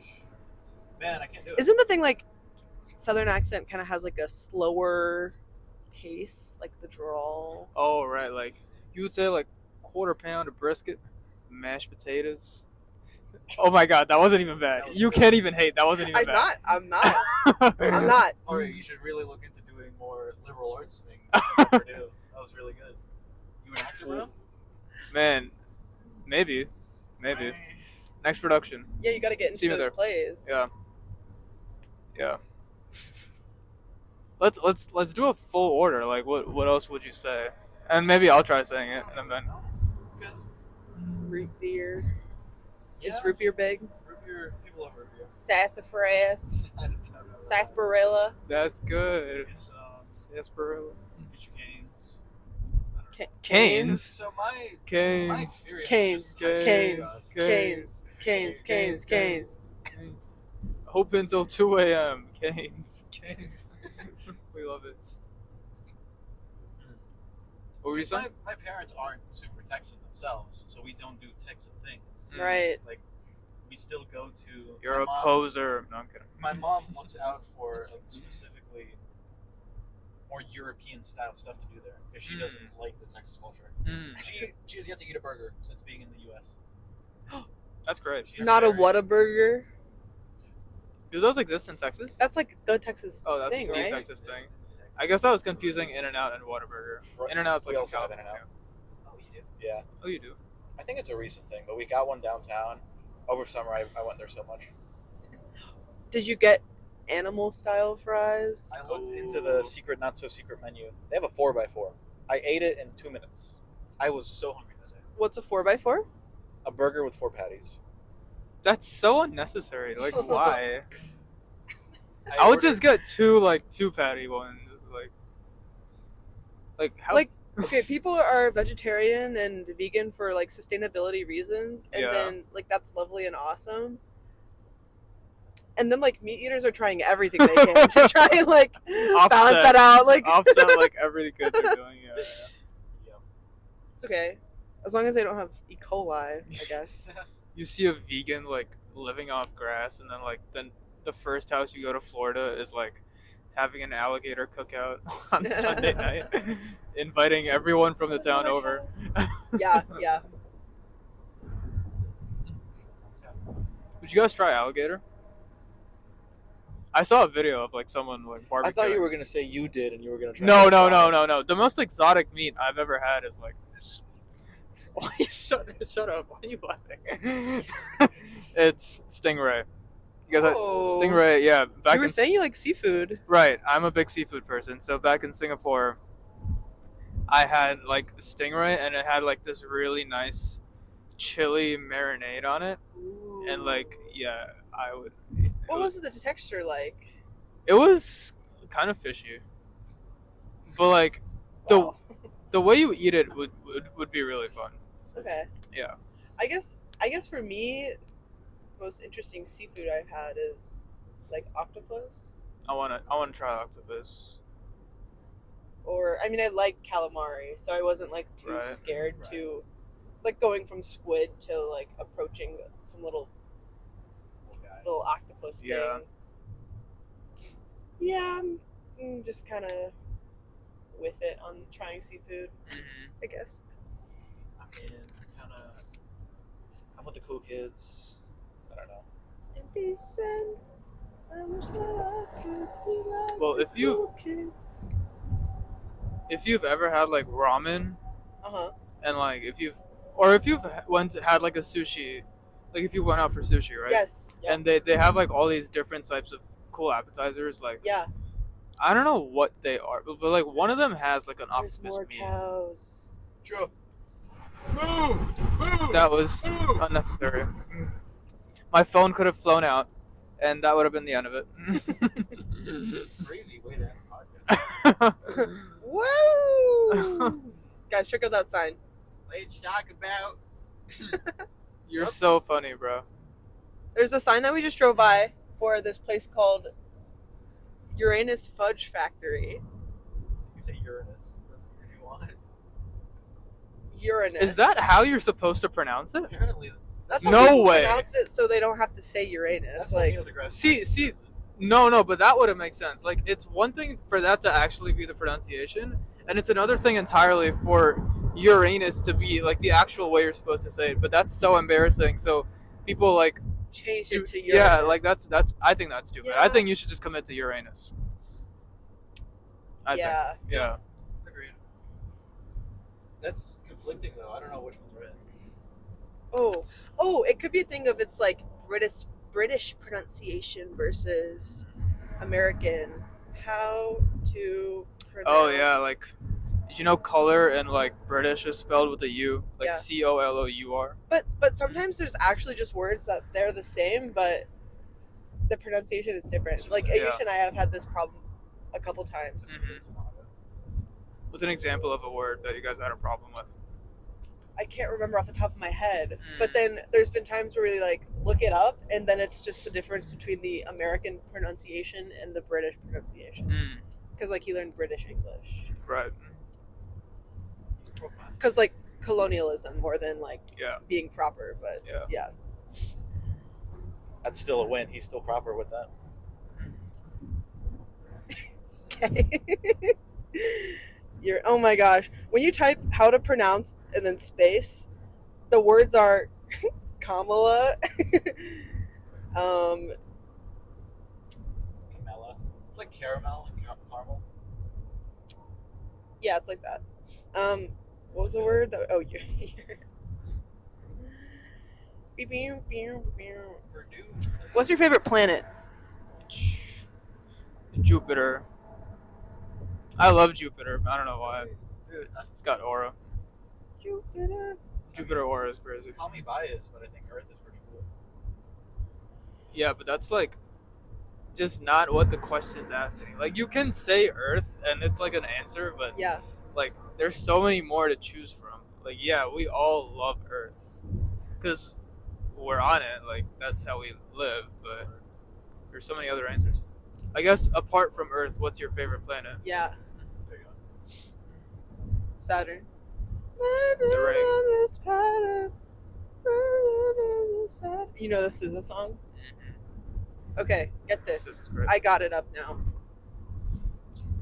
Man, I can't do it. Isn't the thing like Southern accent kind of has like a slower pace, like the drawl? Oh, right. Like you would say like quarter pound of brisket, mashed potatoes. Oh my God, that wasn't even bad. That was You good. can't even hate. That wasn't even bad. I'm not. Alright, you should really look into doing more liberal arts things at Purdue. That was really good. You an actor, bro? Man, maybe. Next production. Yeah, you got to get See into me those there. plays. Yeah. Let's do a full order. Like what else would you say? And maybe I'll try saying it. And then Because Root beer. yeah, Is root beer big? root beer, people love root beer. Sassafras. I don't know. Sarsaparilla. that's good. It's, Sarsaparilla. get your canes. Canes. So my Canes. experience Canes. is just- Canes. Canes. Canes. Canes. Canes. Canes. Hope until 2 a.m. Canes. Canes. We love it. What were you Because saying? my parents aren't super Texan themselves, so we don't do Texan things. Right. Like we still go to. You're my a mom- poser. No, I'm kidding. My mom looks out for specifically more European style stuff to do there because she doesn't like the Texas culture. She has yet to eat a burger since being in the U.S. That's great. Not a Whataburger. Do those exist in Texas? That's like the Texas Oh, that's thing, the right? Texas thing. I guess I was confusing In-N-Out and Whataburger. In-N-Out's like We in also have California. In-N-Out. Oh, you do? Yeah, Oh, you do? I think it's a recent thing, but we got one downtown. Over summer, I went there so much. Did you get animal style fries? I looked into the secret, not so secret menu. They have a 4x4. I ate it in 2 minutes. I was so hungry that day. What's a 4x4? A burger with 4 patties. That's so unnecessary. Like, why? I would just get two patty ones. Like how? Like, okay, people are vegetarian and vegan for like sustainability reasons, and Yeah. then like that's lovely and awesome. And then like meat eaters are trying everything they can to try and like balance that out. Like offset like everything good they're doing. Yeah. it's okay, as long as they don't have E. coli, I guess. You see a vegan like living off grass, and then the first house you go to Florida is like having an alligator cookout on Sunday night, inviting everyone from the town over. Yeah. Would you guys try alligator? I saw a video of like someone like barbecuing. I thought you were gonna say you did, and you were gonna try. No. The most exotic meat I've ever had is like. Why you shut up? Why are you laughing? It's stingray. You guys, Oh. stingray, yeah. Back You were in, saying you like seafood. right. I'm a big seafood person. So back in Singapore, I had like stingray, and it had like this really nice chili marinade on it, and like yeah, I would. What was the texture like? It was kind of fishy, but like Wow. the way you eat it would be really fun. Okay. Yeah. I guess for me, the most interesting seafood I've had is like octopus. I wanna try octopus. Or I mean, I like calamari, so I wasn't like too Right. scared to like going from squid to like approaching some little octopus Yeah. thing. Yeah, I'm just kind of with it on trying seafood, I guess. I mean, kind of. I'm with the cool kids. I don't know. And they said, I wish that I could be like Well, the if you- cool kids. If you've ever had like ramen, Uh-huh. and like if you've had like a sushi, like if you went out for sushi, right? Yes. Yeah. And they have like all these different types of cool appetizers. Like Yeah. I don't know what they are, but like one of them has like an There's octopus more meat. cows. Joe. Move! That was unnecessary. My phone could have flown out, and that would have been the end of it. Crazy way to end a podcast. Woo! Guys, check out that sign. Let's talk about. You're so funny, bro. There's a sign that we just drove by for this place called Uranus Fudge Factory. You say Uranus if you want. Uranus. Is that how you're supposed to pronounce it? Apparently, That's how No people way. pronounce it, so they don't have to say Uranus. that's Like, Neil deGrasse See, Tyson see- says it. No, but that wouldn't make sense. Like, it's one thing for that to actually be the pronunciation, and it's another thing entirely for Uranus to be like the actual way you're supposed to say it. But that's so embarrassing. So people like, change it to Uranus. yeah, like that's. I think that's stupid. I Yeah. think you should just commit to Uranus. I Yeah. think. Yeah. Agreed. That's conflicting though. I don't know which one's right. Oh, it could be a thing of it's like British pronunciation versus American. How to pronounce. Oh yeah, like, did you know color and like British is spelled with a U, like Yeah. COLOUR? But sometimes there's actually just words that they're the same, but the pronunciation is different. Like Yeah. Ayush and I have had this problem a couple times. What's an example of a word that you guys had a problem with? I can't remember off the top of my head, but Mm. then there's been times where we like look it up, and then it's just the difference between the American pronunciation and the British pronunciation. Because like he learned British English. Right. Because like colonialism more than like Yeah. being proper, but Yeah. yeah. That's still a win. He's still proper with that. Okay. Oh my gosh. When you type how to pronounce and then space, the words are Kamala. Camella. It's like caramel and caramel. Yeah, it's like that. What was the word? Oh, you're. Purdue. What's your favorite planet? Jupiter. I love Jupiter. I don't know why. Dude, It's got aura. Jupiter. Jupiter aura is crazy. call me biased, but I think Earth is pretty cool. Yeah, but that's like just not what the question's asking. Like you can say Earth and it's like an answer, but Yeah. like there's so many more to choose from. Like yeah, we all love Earth because we're on it. Like that's how we live. But there's so many other answers. I guess apart from Earth, what's your favorite planet? Yeah. There you go. Saturn. You know this is a song? Okay, get This this. is great. I got it up now.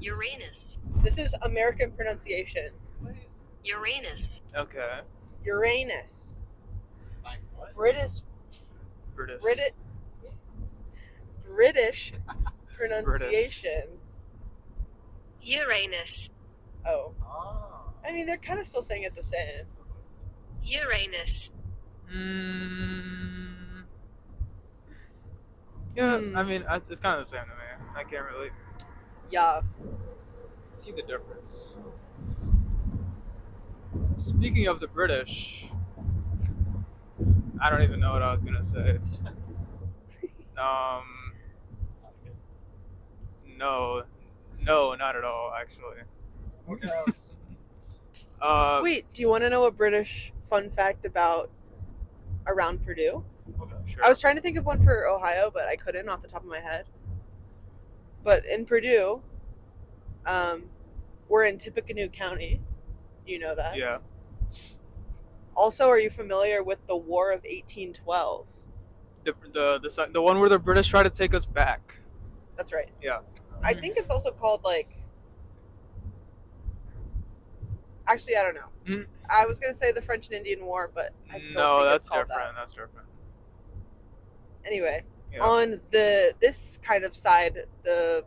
Uranus. This is American pronunciation. Please. Uranus. Okay. Uranus. Like what? British British. British pronunciation. Uranus. Oh. Oh. I mean, they're kind of still saying it the same. Uranus. Yeah, I mean, it's kind of the same to me. I can't really Yeah. see the difference. Speaking of the British, I don't even know what I was gonna say. No, not at all, actually. Wait, do you want to know a British fun fact about around Purdue? Okay. Sure. I was trying to think of one for Ohio, but I couldn't off the top of my head. But in Purdue, we're in Tippecanoe County. You know that. Yeah. Also, are you familiar with the War of 1812? The one where the British try to take us back. That's right. Yeah. I think it's also called like. Actually, I don't know. Mm. I was gonna say the French and Indian War, but I don't No, think that's it's called different. that. That's different. Anyway, Yeah. on this kind of side, the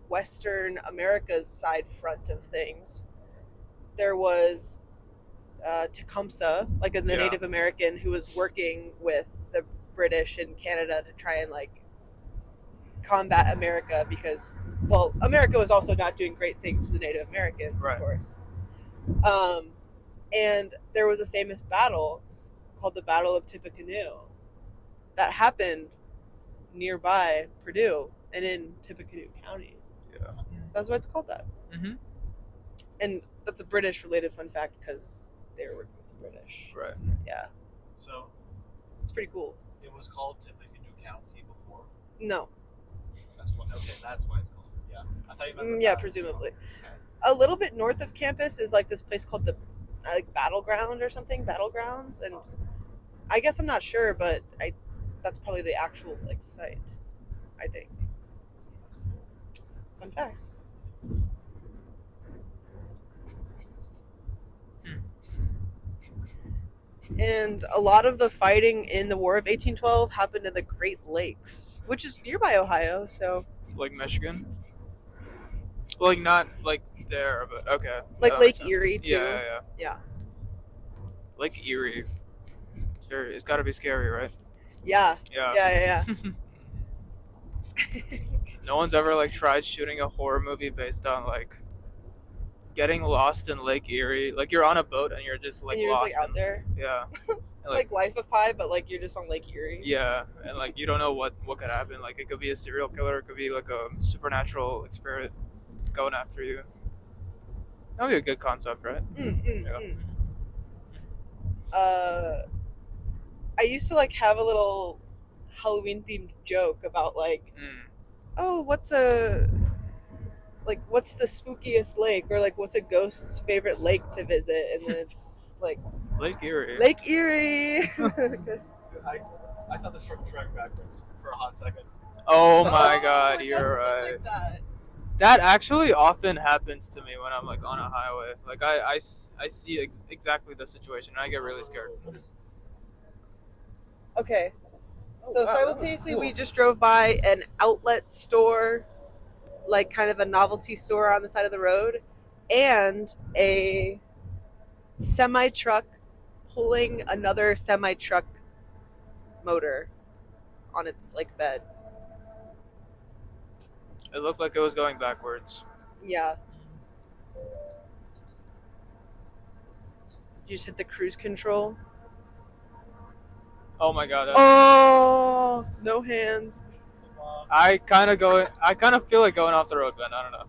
Western America's side front of things, there was Tecumseh, like the Yeah. Native American who was working with the British in Canada to try and like combat America because, well, America was also not doing great things to the Native Americans, Right. of course. And there was a famous battle called the Battle of Tippecanoe that happened nearby Purdue and in Tippecanoe County. Yeah. So that's why it's called that. Mm-hmm. And that's a British related fun fact because they were working with the British. Right. Yeah, So it's pretty cool. it was called Tippecanoe County before. No, That's what. Okay, that's why it's called. Yeah, I thought you meant. The yeah, battle. presumably. Okay. A little bit north of campus is like this place called the like Battleground or something, Battlegrounds, and I guess I'm not sure, but that's probably the actual like site, I think. That's cool. Fun fact. And a lot of the fighting in the War of 1812 happened in the Great Lakes, which is nearby Ohio. So, Like Michigan. Like not like there, but okay. like That Lake makes sense. Erie too. Yeah. Yeah. Lake Erie. It's got to be scary, right? Yeah. Yeah. Yeah. No one's ever like tried shooting a horror movie based on like getting lost in Lake Erie. Like you're on a boat and you're just like and you're lost just like out in, there, Yeah. And, like Life of Pi, but like you're just on Lake Erie. Yeah, and like you don't know what could happen. Like it could be a serial killer, it could be like a supernatural spirit going after you. That'd be a good concept, right? Yeah. I used to like have a little Halloween themed joke about like, oh, what's the spookiest lake, or like what's a ghost's favorite lake to visit, and then it's like Lake Erie. Lake Erie. 'Cause I thought this truck was driving backwards for a hot second. Oh my Oh, god, it you're does look right. like that. That actually often happens to me when I'm like on a highway. Like I see exactly the situation and I get really scared. Okay. Oh, So wow, that was simultaneously, cool. we just drove by an outlet store, like kind of a novelty store on the side of the road, and a semi truck pulling another semi truck motor on its like bed. It looked like it was going backwards. Yeah. You just hit the cruise control. Oh my god. Oh, no hands. I kind of feel like going off the road, Ben. I don't know.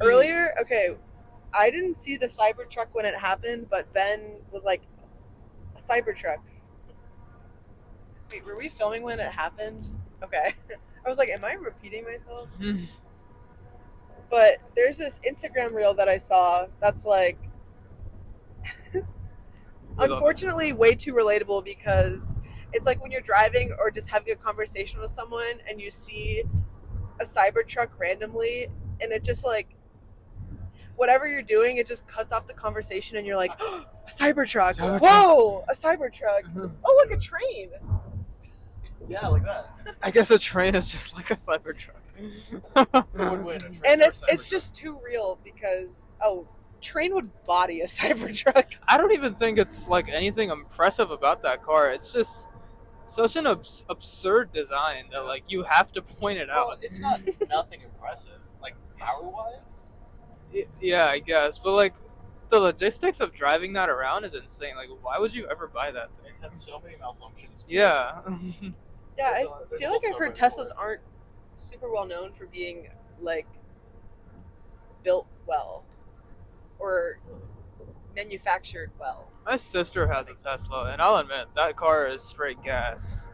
Earlier, okay, I didn't see the Cybertruck when it happened, but Ben was like, a Cybertruck. Wait, were we filming when it happened? Okay. I was like, am I repeating myself? But there's this Instagram reel that I saw that's like, unfortunately, way too relatable because it's like when you're driving or just having a conversation with someone and you see a Cybertruck randomly and it just like, whatever you're doing, it just cuts off the conversation and you're like, oh, a Cybertruck. Cybertruck. Whoa, a Cybertruck. Oh, look, a train. Yeah, like that. I guess a train is just like a Cybertruck. Who would win, a train And or a it's Cybertruck? just too real because, train would body a Cybertruck. I don't even think it's like anything impressive about that car. It's just such an absurd design that like you have to point it Well, out. it's not nothing impressive, like power-wise. Yeah, I guess, but like the logistics of driving that around is insane. Like, why would you ever buy that thing? It's had so many malfunctions. Yeah. Yeah, There's I a feel like whole I've heard subreddit for Teslas it. aren't super well known for being like built well or manufactured well. My sister has a Tesla, and I'll admit that car is straight gas,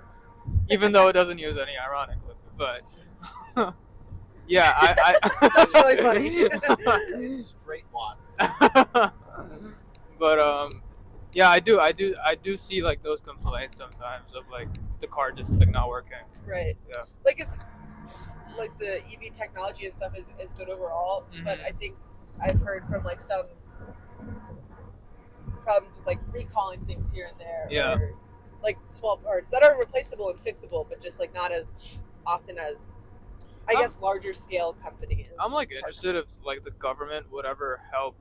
even though it doesn't use any, ironically. But yeah, I That's really funny. It's straight watts. But yeah, I do see like those complaints sometimes of like the car just like not working. Right. Yeah. Like it's like the EV technology and stuff is good overall, but Mhm. I think I've heard from like some problems with like recalling things here and there. Yeah. Or like small parts that are replaceable and fixable, but just like not as often as I guess larger scale companies. I'm like interested if like the government would ever help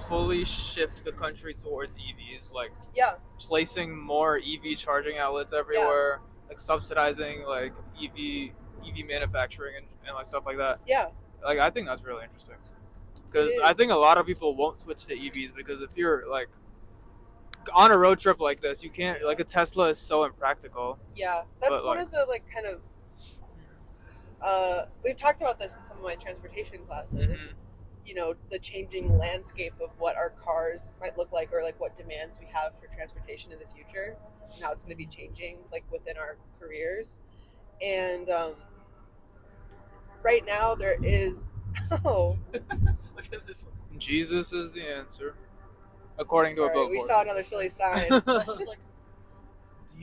fully shift the country towards EVs, like Yeah. placing more EV charging outlets everywhere, like subsidizing like EV manufacturing and like stuff like that. Yeah. Like I think that's really interesting because It I is. think a lot of people won't switch to EVs because if you're like on a road trip like this, you can't like a Tesla is so impractical. Yeah. That's But, one like- of the like kind of we've talked about this in some of my transportation classes. Mhm. You know, the changing landscape of what our cars might look like, or like what demands we have for transportation in the future, and how it's going to be changing, like within our careers. And right now, there is. Oh, Look at this one. Jesus is the answer, according to a sorry, billboard. we saw another silly sign. That's just like.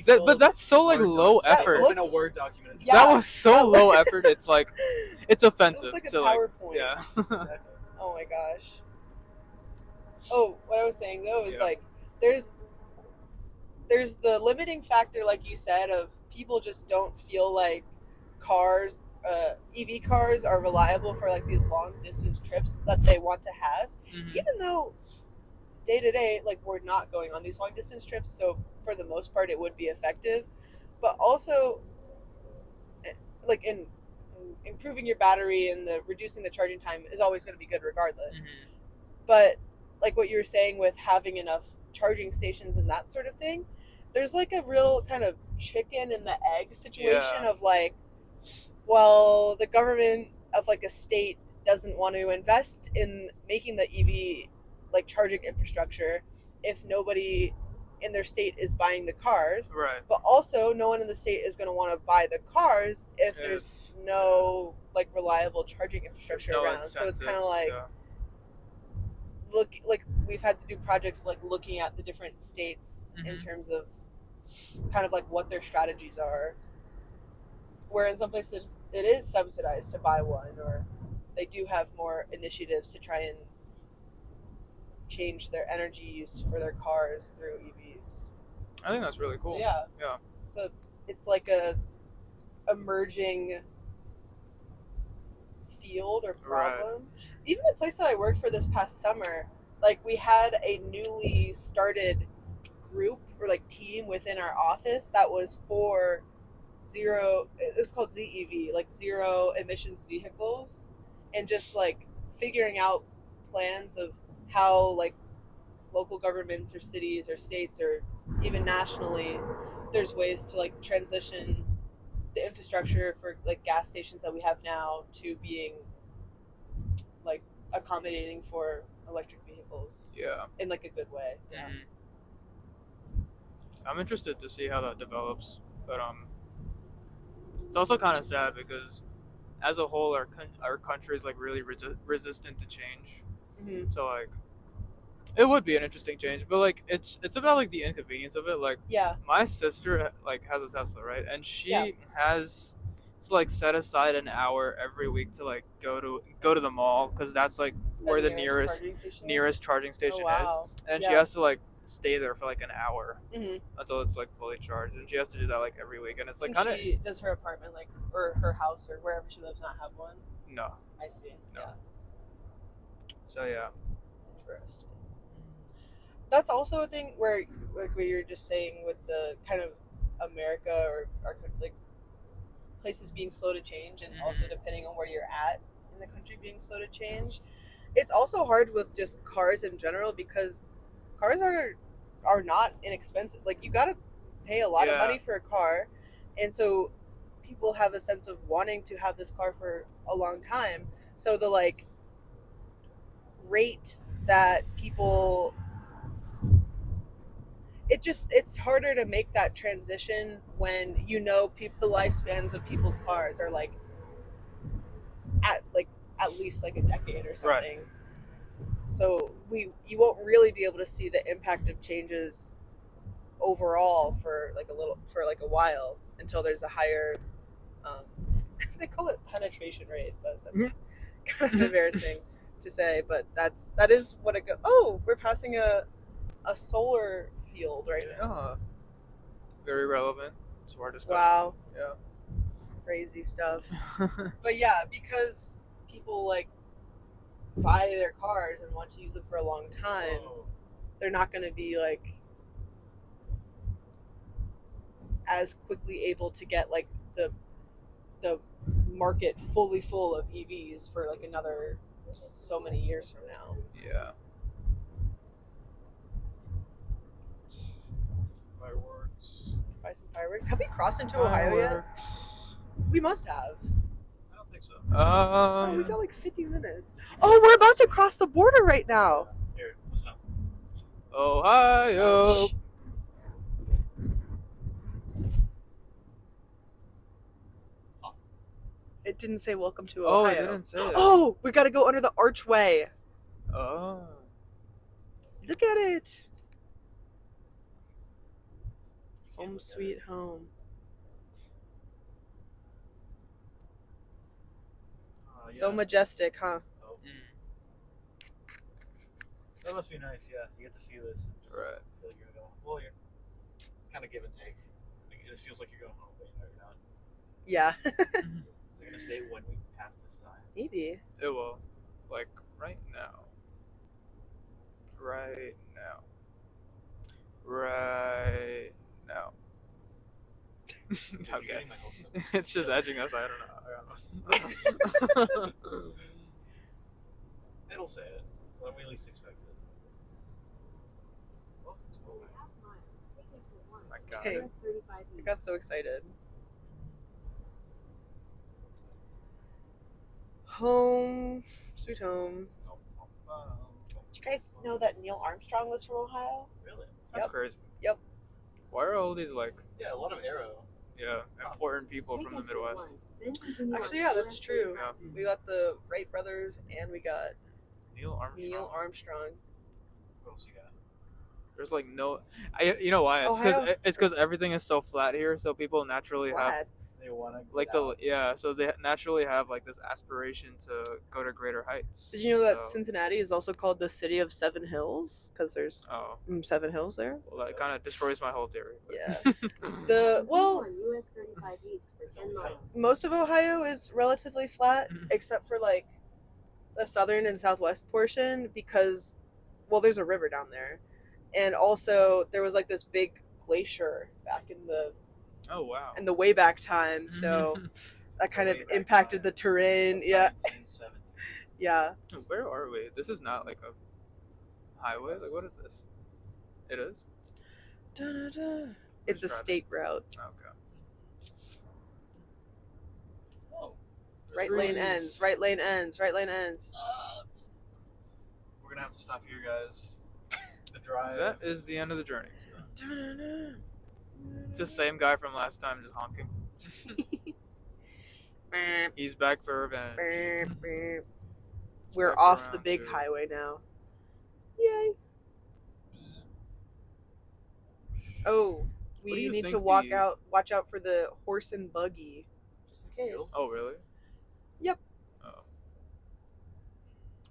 But that's so like Word low doc- effort. Open a Word document. And just- Yeah. That was so that low was- effort. It's like it's It offensive. looked like a to like PowerPoint. yeah. Exactly. Oh my gosh. Oh, what I was saying though is Yeah. like there's the limiting factor, like you said, of people just don't feel like cars, EV cars are reliable for like these long distance trips that they want to have, Mhm. even though day to day, like we're not going on these long distance trips, so for the most part it would be effective, but also like in improving your battery and the reducing the charging time is always going to be good regardless. Mhm. But like what you were saying with having enough charging stations and that sort of thing, there's like a real kind of chicken and the egg situation Yeah. of like, well, the government of like a state doesn't want to invest in making the EV like charging infrastructure if nobody in their state is buying the cars, Right. but also no one in the state is going to want to buy the cars if there's no like reliable charging There's infrastructure no around. So it's kind of incentives, like like we've had to do projects like looking at the different states in Mhm. terms of kind of like what their strategies are. Where in some places it is subsidized to buy one, or they do have more initiatives to try and change their energy use for their cars through EVs. I think that's really cool. So yeah, Yeah. it's like a emerging field or problem. Even the place that I worked for this past summer, like we had a newly started group or like team within our office that was for zero, it was called ZEV, like zero emissions vehicles, and just like figuring out plans of how like local governments or cities or states or even nationally there's ways to like transition the infrastructure for like gas stations that we have now to being like accommodating for electric vehicles Yeah. in like a good way. Yeah. Mhm. I'm interested to see how that develops, but it's also kind of sad because as a whole, our country is like really resistant to change. Mm-hmm. So like, it would be an interesting change, but like it's about like the inconvenience of it. Like, Yeah. my sister like has a Tesla, right, and she Yeah. has to like set aside an hour every week to like go to the mall because that's like where the nearest charging station is? nearest charging station Oh, wow. is, and she Yeah. has to like stay there for like an hour Mm-hmm. until it's like fully charged, and she has to do that like every week, and it's like Can kind of she does her apartment like or her house or wherever she lives not have one? no. I see. No. Yeah. So yeah. Interesting. That's also a thing where like what you're just saying with the kind of America or our like places being slow to change, and also depending on where you're at in the country being slow to change. It's also hard with just cars in general because cars are not inexpensive. Like you gotta pay a lot of Yeah. money for a car, and so people have a sense of wanting to have this car for a long time. So the like rate that people it's harder to make that transition when you know the lifespans of people's cars are like at least like a decade or something. Right. So you won't really be able to see the impact of changes overall for like a while until there's a higher they call it penetration rate, but that's kind of embarrassing to say, but that is what it goes. Oh, we're passing a solar field right now. Very relevant to our discussion. Wow. Yeah. Crazy stuff. But yeah, because people like buy their cars and want to use them for a long time, they're not going to be like as quickly able to get like the market fully full of EVs for like another so many years from now. Yeah. Fireworks. Buy some fireworks. Have we crossed into Ohio yet? We must have. I don't think so. Oh, we got like 50 minutes. Oh, we're about to cross the border right now. Here, listen up. Ohio. Shh. It didn't say welcome to Oh, Ohio. it didn't say it. Oh, we got to go under the archway. Oh. Look at it. Home sweet home. So majestic, huh? Oh. That must be nice. Yeah, you get to see this. And just Right. feel like you're going. Well, it's kind of give and take. It feels like you're going home, but you're not. Yeah. Is it gonna say when we pass this sign? Maybe. It will. Like right now. Right now. Right now. Dude, you're Okay. getting my hopes up. It's just edging us. I don't know. It'll say it when we least expect it. Welcome to Ohio. My God. Dang. I got so excited. Home, sweet home. Did you guys know that Neil Armstrong was from Ohio? Really? That's Yep. crazy. Yep. Why are all these like Yeah, a lot of arrow. important people from the Midwest? Actually, yeah, that's true. Yeah. We got the Wright brothers and we got Neil Armstrong. Neil Armstrong. What else you got? There's like no, you know why? Ohio? It's because everything is so flat here, so people naturally have Flat. They want to like so they naturally have like this aspiration to go to greater heights. Did you know that So- Cincinnati is also called the city of 7 hills? Because there's Oh, 7 hills there. well, that kind of destroys my whole theory. but- Yeah. Most of Ohio is relatively flat, Mhm. except for like the southern and southwest portion, because, well, there's a river down there, and also there was like this big glacier back in the Oh wow. way back time, so that kind of way back impacted time. the terrain. Yeah, 1970. yeah. Where are we? This is not like a highway. Like what is this? It is. Da-da-da. It's a driving? state route. Okay. Oh. Right lane ends. Right lane ends. Right lane ends. We're gonna have to stop here, guys. The drive. That is the end of the journey. Da-da-da. It's the same guy from last time, just honking. He's back for revenge. We're Back off the around big to- highway now. Yay. Oh, What do we you need to think watch out for the horse and buggy. Just in case. Oh really? Yep. Oh.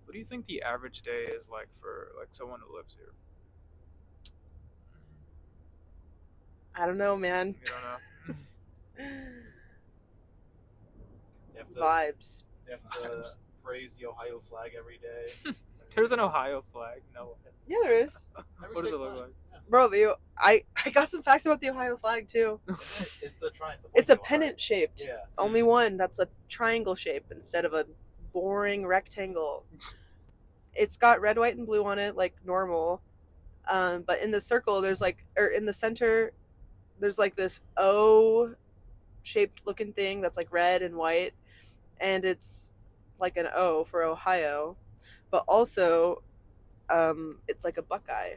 What do you think the average day is like for like someone who lives here? I don't know, man. You don't know. They have to, Vibes. they have to praise the Ohio flag every day. There's an Ohio flag. No way. Yeah, there is. Every What does state it look flag. like? Yeah. Bro, I got some facts about the Ohio flag too. It's the triangle. It's a pennant shaped. Yeah. Only one that's a triangle shape instead of a boring rectangle. It's got red, white, and blue on it like normal. But in the circle, there's like, or in the center, there's like this O shaped looking thing that's like red and white. And it's like an O for Ohio. But also, it's like a Buckeye.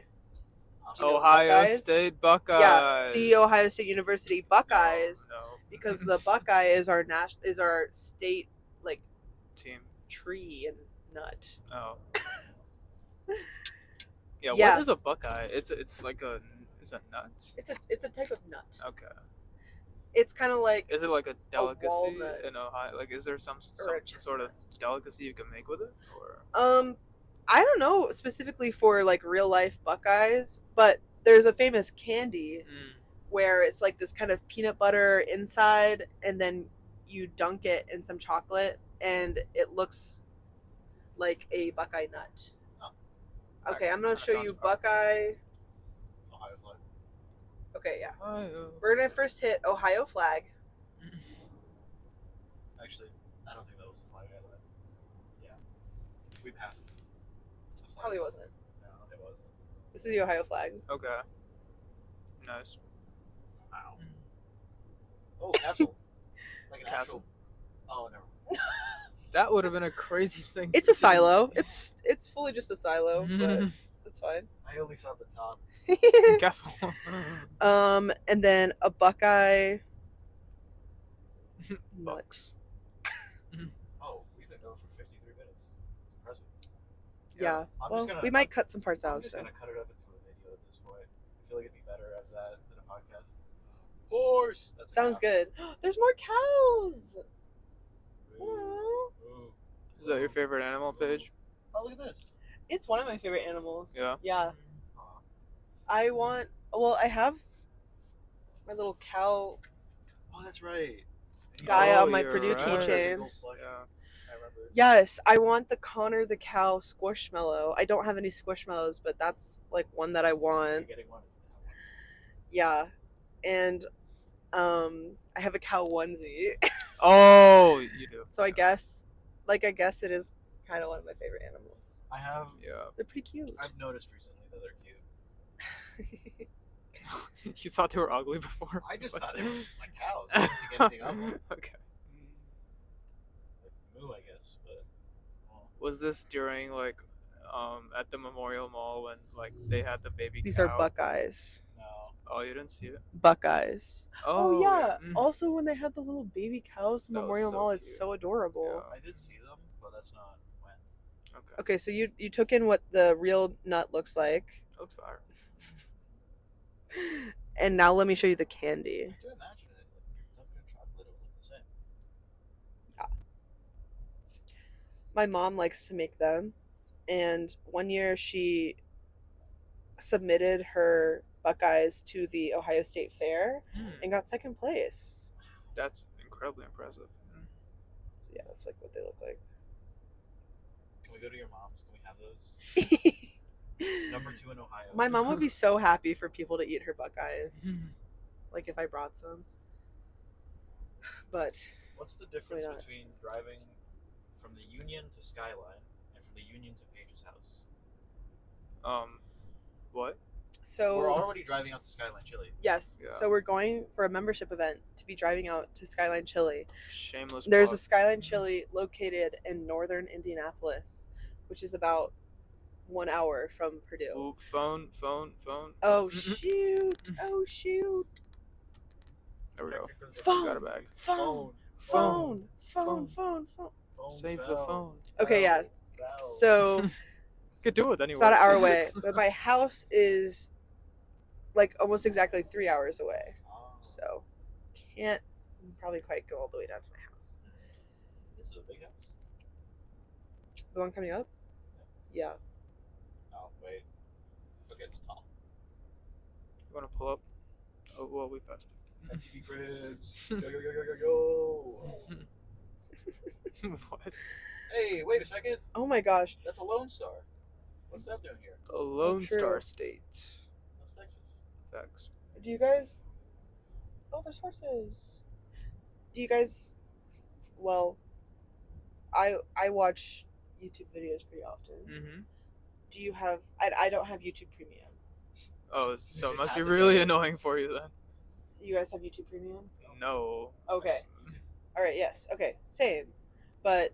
Do you know Ohio Buckeyes? State Buckeyes. Yeah, the Ohio State University Buckeyes. No. Because the Buckeye is our state like Team. tree and nut. Oh. Yeah. Yeah. What is a Buckeye? It's like a nut. It's a type of nut. Okay. It's kind of like Is it like a delicacy walnut. in Ohio? Like, is there some Or a sort of chestnut. delicacy you can make with it? Or I don't know specifically for like real life Buckeyes, but there's a famous candy where it's like this kind of peanut butter inside, and then you dunk it in some chocolate, and it looks like a Buckeye nut. Oh. Okay, I'm gonna That show sounds you fun. Buckeye. Ohio flag. Okay, yeah. Ohio. We're gonna first hit Ohio flag. Actually, I don't think that was the flag I led. Yeah. We passed the flag. Probably wasn't. No, it wasn't. This is the Ohio flag. Okay. Nice. Wow. Oh, castle. Like an Castle. actual. Oh, never mind. That would have been a crazy thing. It's to a do. silo. It's fully just a silo, but it's fine. I only saw the top. Castle. And then a Buckeye nut. Bucks. Oh, we've been going for 53 minutes. It's impressive. Yeah. I'm Well, just gonna, we might cut some parts I'm out. just So. gonna cut it up into a video at this point. I feel like it'd be better as that than a podcast. Horse. That's Sounds good. There's more cows. Aw. Ooh. Is that your favorite animal, Paige? Oh, look at this. It's one of my favorite animals. Yeah? Yeah. Aw. I have my little cow. Oh, that's right. Guy Oh, on my you're Purdue right. keychain. Yeah. I remember. Yes, I want the Connor the cow squishmallow. I don't have any squishmallows, but that's like one that I You're want. getting one. It's that one. Yeah. And I have a cow onesie. Oh, you do. So I guess it is kind of one of my favorite animals. I have. Yeah. They're pretty cute. I've noticed recently that they're cute. You thought they were ugly before? I just What? thought they were like cows. I didn't think anything of them. Okay. Like moo, I guess. But well, Was this during like at the Memorial Mall when like they had the baby These cow? are Buckeyes. no. Oh, you didn't see it? Buckeyes. Oh, yeah. Mm. Also, when they had the little baby cows in That was Memorial so Mall, it's cute. so adorable. Yeah. I did see them, but that's not when. Okay. Okay, so you took in what the real nut looks like, Looks fire. and now let me show you the candy. I do imagine it. Like you're dunking chocolate, it would look the same. My mom likes to make them, and one year she submitted her Buckeyes to the Ohio State Fair and got second place. That's incredibly impressive. So yeah, that's like what they look like. Can we go to your mom's? Can we have those? Number 2 in Ohio. My mom would be so happy for people to eat her Buckeyes, like if I brought some. But What's the difference not. between driving from the Union to Skyline and from the Union to Paige's house? What? so We're already driving out to Skyline Chili. yes, Yeah. so we're going for a membership event to be driving out to Skyline Chili. Shameless. There's a plug. Skyline Chili located in northern Indianapolis, which is about 1 hour from Purdue. Ooh, phone. Oh shoot! Oh shoot! There we go. Phone. Got it back. Phone. Phone. Phone Save the fell. phone. Okay, yeah. Fell. So Could do it anyway. it's about an hour away, but my house is like almost exactly 3 hours away. Oh, So can't probably quite go all the way down to my house. this is a big house. The one coming up? Yeah. Oh, wait. Okay, it's tall. You want to pull up? Oh, well, we passed it. MTV Cribs. Yo, yo, yo, yo, yo, yo. What? Hey, wait a second. Oh my gosh. That's a Lone Star. What's that doing here? A Lone true. Star State. That's Texas. Facts. Do you guys? Oh, there's horses. Do you guys? Well, I watch YouTube videos pretty often. Mm-hmm. Do you have? I don't have YouTube Premium. Oh, so it just must be had to really say it. annoying for you then. You guys have YouTube Premium? No. Okay. All right. Yes. Okay. Same. But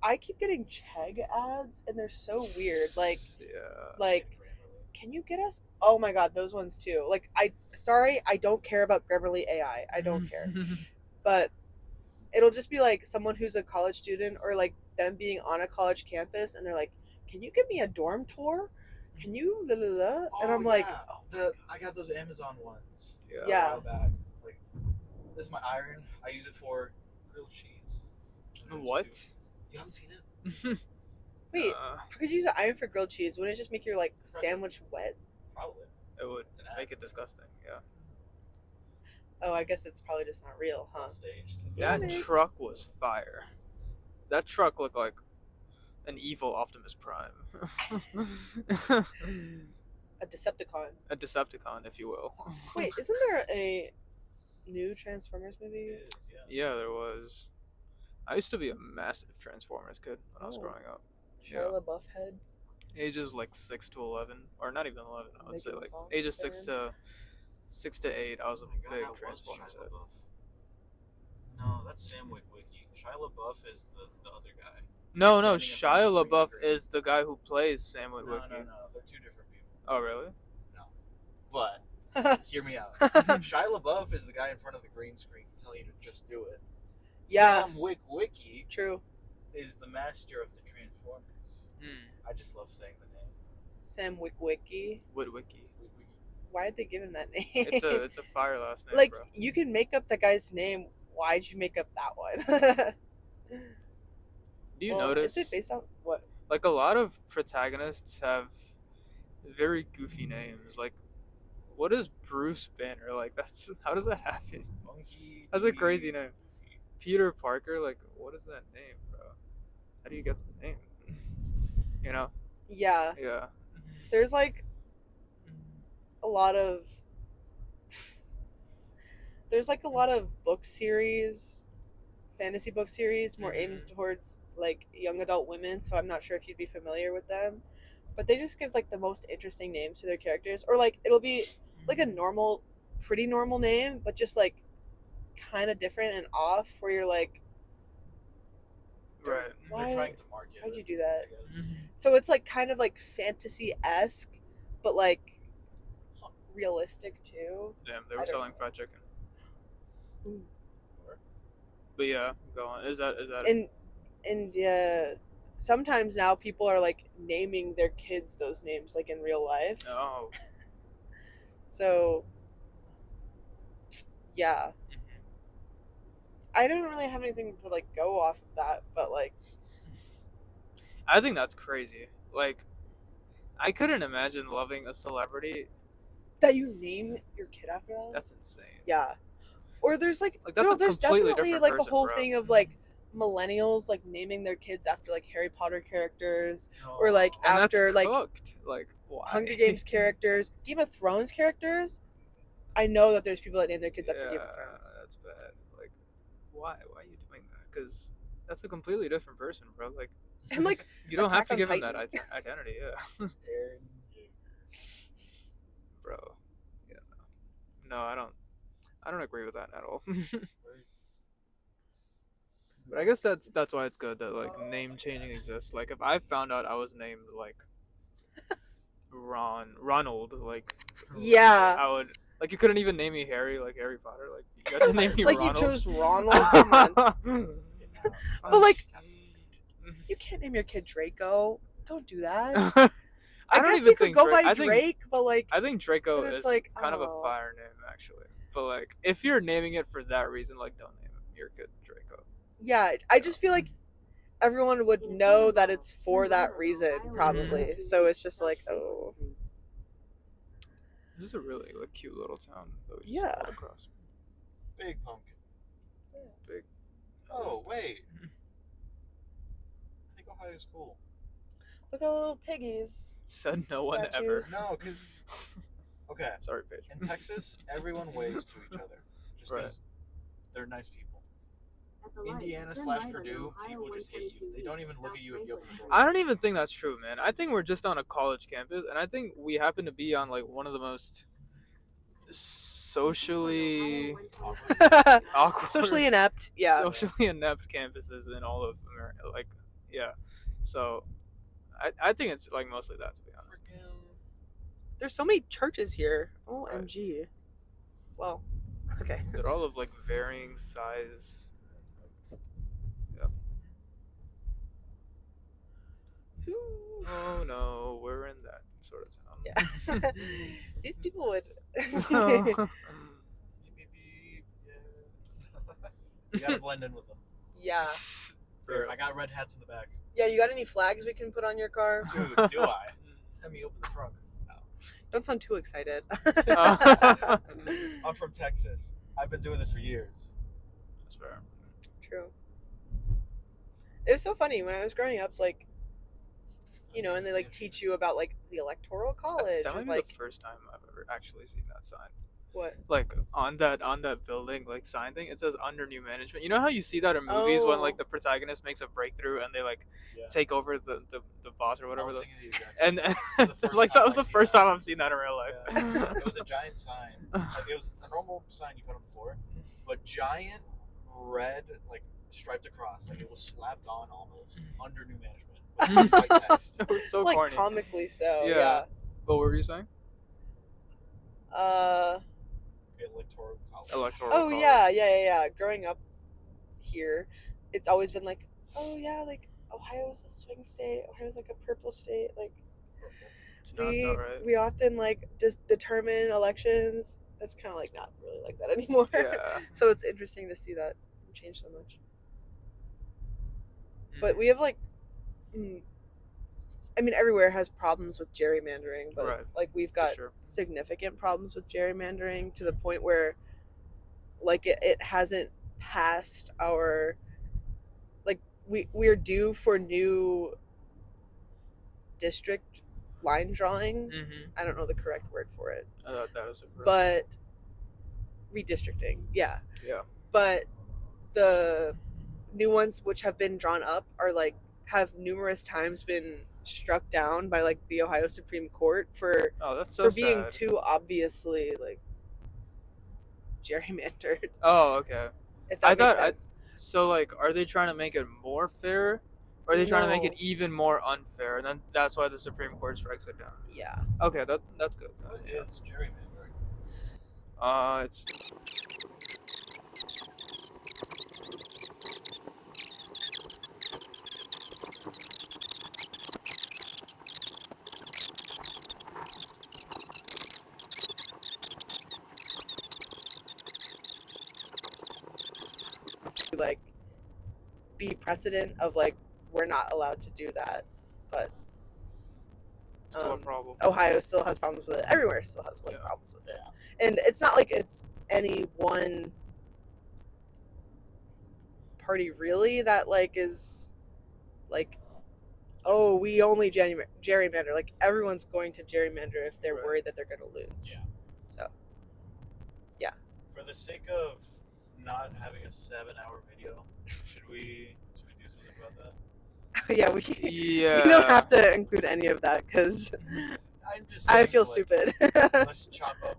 I keep getting Chegg ads, and they're so weird. Like, Yeah. can you get us? Oh my God, those ones too. Like, sorry, I don't care about Grammarly AI. I don't care. But it'll just be like someone who's a college student or like them being on a college campus, and they're like, "Can you give me a dorm tour? Can you?" Blah, blah, blah? And I'm like, oh, I got those Amazon ones. Yeah. A while back. Like, this is my iron. I use it for grilled cheese. What? You haven't seen it? wait, how could you use an iron for grilled cheese? Wouldn't it just make your like sandwich wet? Probably. It would It's an ad. make it disgusting. Yeah. Oh, I guess it's probably just not real, huh? On stage. Damn That it. truck was fire. That truck looked like an evil Optimus Prime. A Decepticon. A Decepticon, if you will. Wait, isn't there a new Transformers movie? It is, yeah. Yeah, there was. I used to be a massive Transformers kid when I was Oh. growing up. Shia LaBeouf head. Ages like 6 to 11, or not even 11. I would say Megan like Fox ages 6 fan. to 8. I was a Oh my God, big that was Transformers Shia head. LaBeouf. No, that's Sam Witwicky. Shia LaBeouf is the other guy. No, Standing in Shia front of the green LaBeouf screen. is the guy who plays Sam No, Witwicky. no, no. They're two different people. Oh, really? But hear me out. Shia LaBeouf is the guy in front of the green screen telling you to just do it. Yeah. Sam Witwicky True. is the master of the Transformers. I just love saying the name. Sam Witwicky. Witwicky. Witwicky. Why'd they give him that name? It's a fire last name, like bro. you can make up the guy's name. Why'd you make up that one? Do you Well, notice? Is it based off what? Like a lot of protagonists have very goofy names. Like, what is Bruce Banner? Like, that's how does that happen? Monkey. That's a crazy Dee, name. Peter Parker. Like, what is that name, bro? How do you get the name? You know? Yeah, Yeah. there's like a lot of book series, fantasy book series, more aimed towards like young adult women. So I'm not sure if you'd be familiar with them, but they just give like the most interesting names to their characters, or like it'll be like a normal, pretty normal name, but just like kind of different and off, where you're like, Right. Why- They're trying to market. how'd you it, do that? I guess. So it's like kind of like fantasy-esque, but like realistic too. Damn, they I were don't selling know. fried chicken. Ooh. But yeah, go on. Is that And sometimes now people are like naming their kids those names like in real life. Oh. So yeah, Mhm. I don't really have anything to like go off of that, but like I think that's crazy. Like, I couldn't imagine loving a celebrity. that you name your kid after them. That's insane. Yeah. Or there's like, Like, that's a there's completely definitely different like a person, whole bro. thing of like millennials like naming their kids after like Harry Potter characters or like And after that's like cooked. Like, why? Hunger Games characters, Game of Thrones characters. I know that there's people that name their kids after Game of Thrones. That's bad. Like, why? Why are you doing that? Because that's a completely different person, bro. Like, And like you don't have Attack to on give him that Titan. identity, yeah. Bro. Yeah, no. No, I don't agree with that at all. But I guess that's why it's good that like name changing exists. Like if I found out I was named like Ronald, like Yeah. I would like you couldn't even name me Harry, like Harry Potter. Like you got to name me Like Ronald. you chose Ronald. Come on. But like you can't name your kid Draco. Don't do that. I don't guess even you could think go by I think- Drake, but like I think Draco But it's is like, kind of a oh. fire name actually. But like if you're naming it for that reason, like don't name your kid Draco. yeah, I just feel like everyone would know that it's for that reason, probably. So it's just like, oh. This is a really like cute little town that we just Yeah. stumbled across. Big pumpkin. Big. Oh, wait. I think Ohio's cool. Look at the little piggies. Said no one ever. Statues. No, because... Okay. Sorry, Paige. In Texas, everyone waves to each other. Just Right. because they're nice people. Indiana / Purdue, people just hate you. They don't even look at you if you open the door. I don't even think that's true, man. I think we're just on a college campus, and I think we happen to be on like one of the most socially awkward, Socially inept. Yeah. socially inept campuses in all of America. Like, yeah. So, I think it's like mostly that, to be honest. There's so many churches here. OMG. Well, okay. They're all of like varying size. Oh no, we're in that sort of town. Yeah. These people would. You gotta blend in with them. Yeah. Here, I got red hats in the back. Yeah, you got any flags we can put on your car? Dude, do I? Let me open the trunk. No. Don't sound too excited. I'm from Texas. I've been doing this for years. That's fair. True. It was so funny when I was growing up, like, you know, and they like teach you about like the electoral college. That or, might be like the first time I've ever actually seen that sign. what? Like on that building like sign thing, it says under new management. You know how you see that in movies when like the protagonist makes a breakthrough and they like take over the boss or whatever. And like that was the first time I've seen that in real life. Yeah. It was a giant sign. Like it was a normal sign you put on the floor, but giant red like striped across, like it was slapped on almost under new management. With white text. It was so like corny. comically so. Yeah. Yeah. What were you saying? Electoral college. Electoral. Oh college. yeah. Growing up here, it's always been like, oh yeah, like Ohio's a swing state. Ohio's like a purple state. Like It's not right. we often like just determine elections. It's kind of like not really like that anymore. Yeah. So it's interesting to see that change so much. But we have like, I mean, everywhere has problems with gerrymandering, but Right. like we've got sure. significant problems with gerrymandering to the point where like it hasn't passed our, like we're due for new district line drawing. Mm-hmm. I don't know the correct word for it, I thought that was a correct. but redistricting. Yeah. Yeah. But the new ones which have been drawn up are like have numerous times been struck down by like the Ohio Supreme Court for that's so for being sad. too obviously like gerrymandered. Oh, okay. If that makes thought- sense. So like, are they trying to make it more fair, or are they trying to make No. it even more unfair? And then that's why the Supreme Court strikes it down. Yeah. Okay, that's good. What is gerrymandering? It's like be precedent of like we're not allowed to do that, but still a problem. Ohio still has problems with it. Everywhere still has Yeah. problems with it, and it's not like it's any one party really that like is like, oh, we only gerrymander. Like everyone's going to gerrymander if they're Right. worried that they're going to lose. Yeah. So For the sake of not having a 7-hour video, should we do something about that? yeah, Yeah. we don't have to include any of that because I'm just. I saying, feel like, stupid. Let's chop up.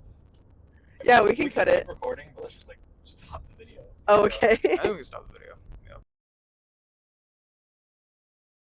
Yeah, we can cut keep it. recording, but let's just like stop the video. Oh, okay. I think we can stop the video.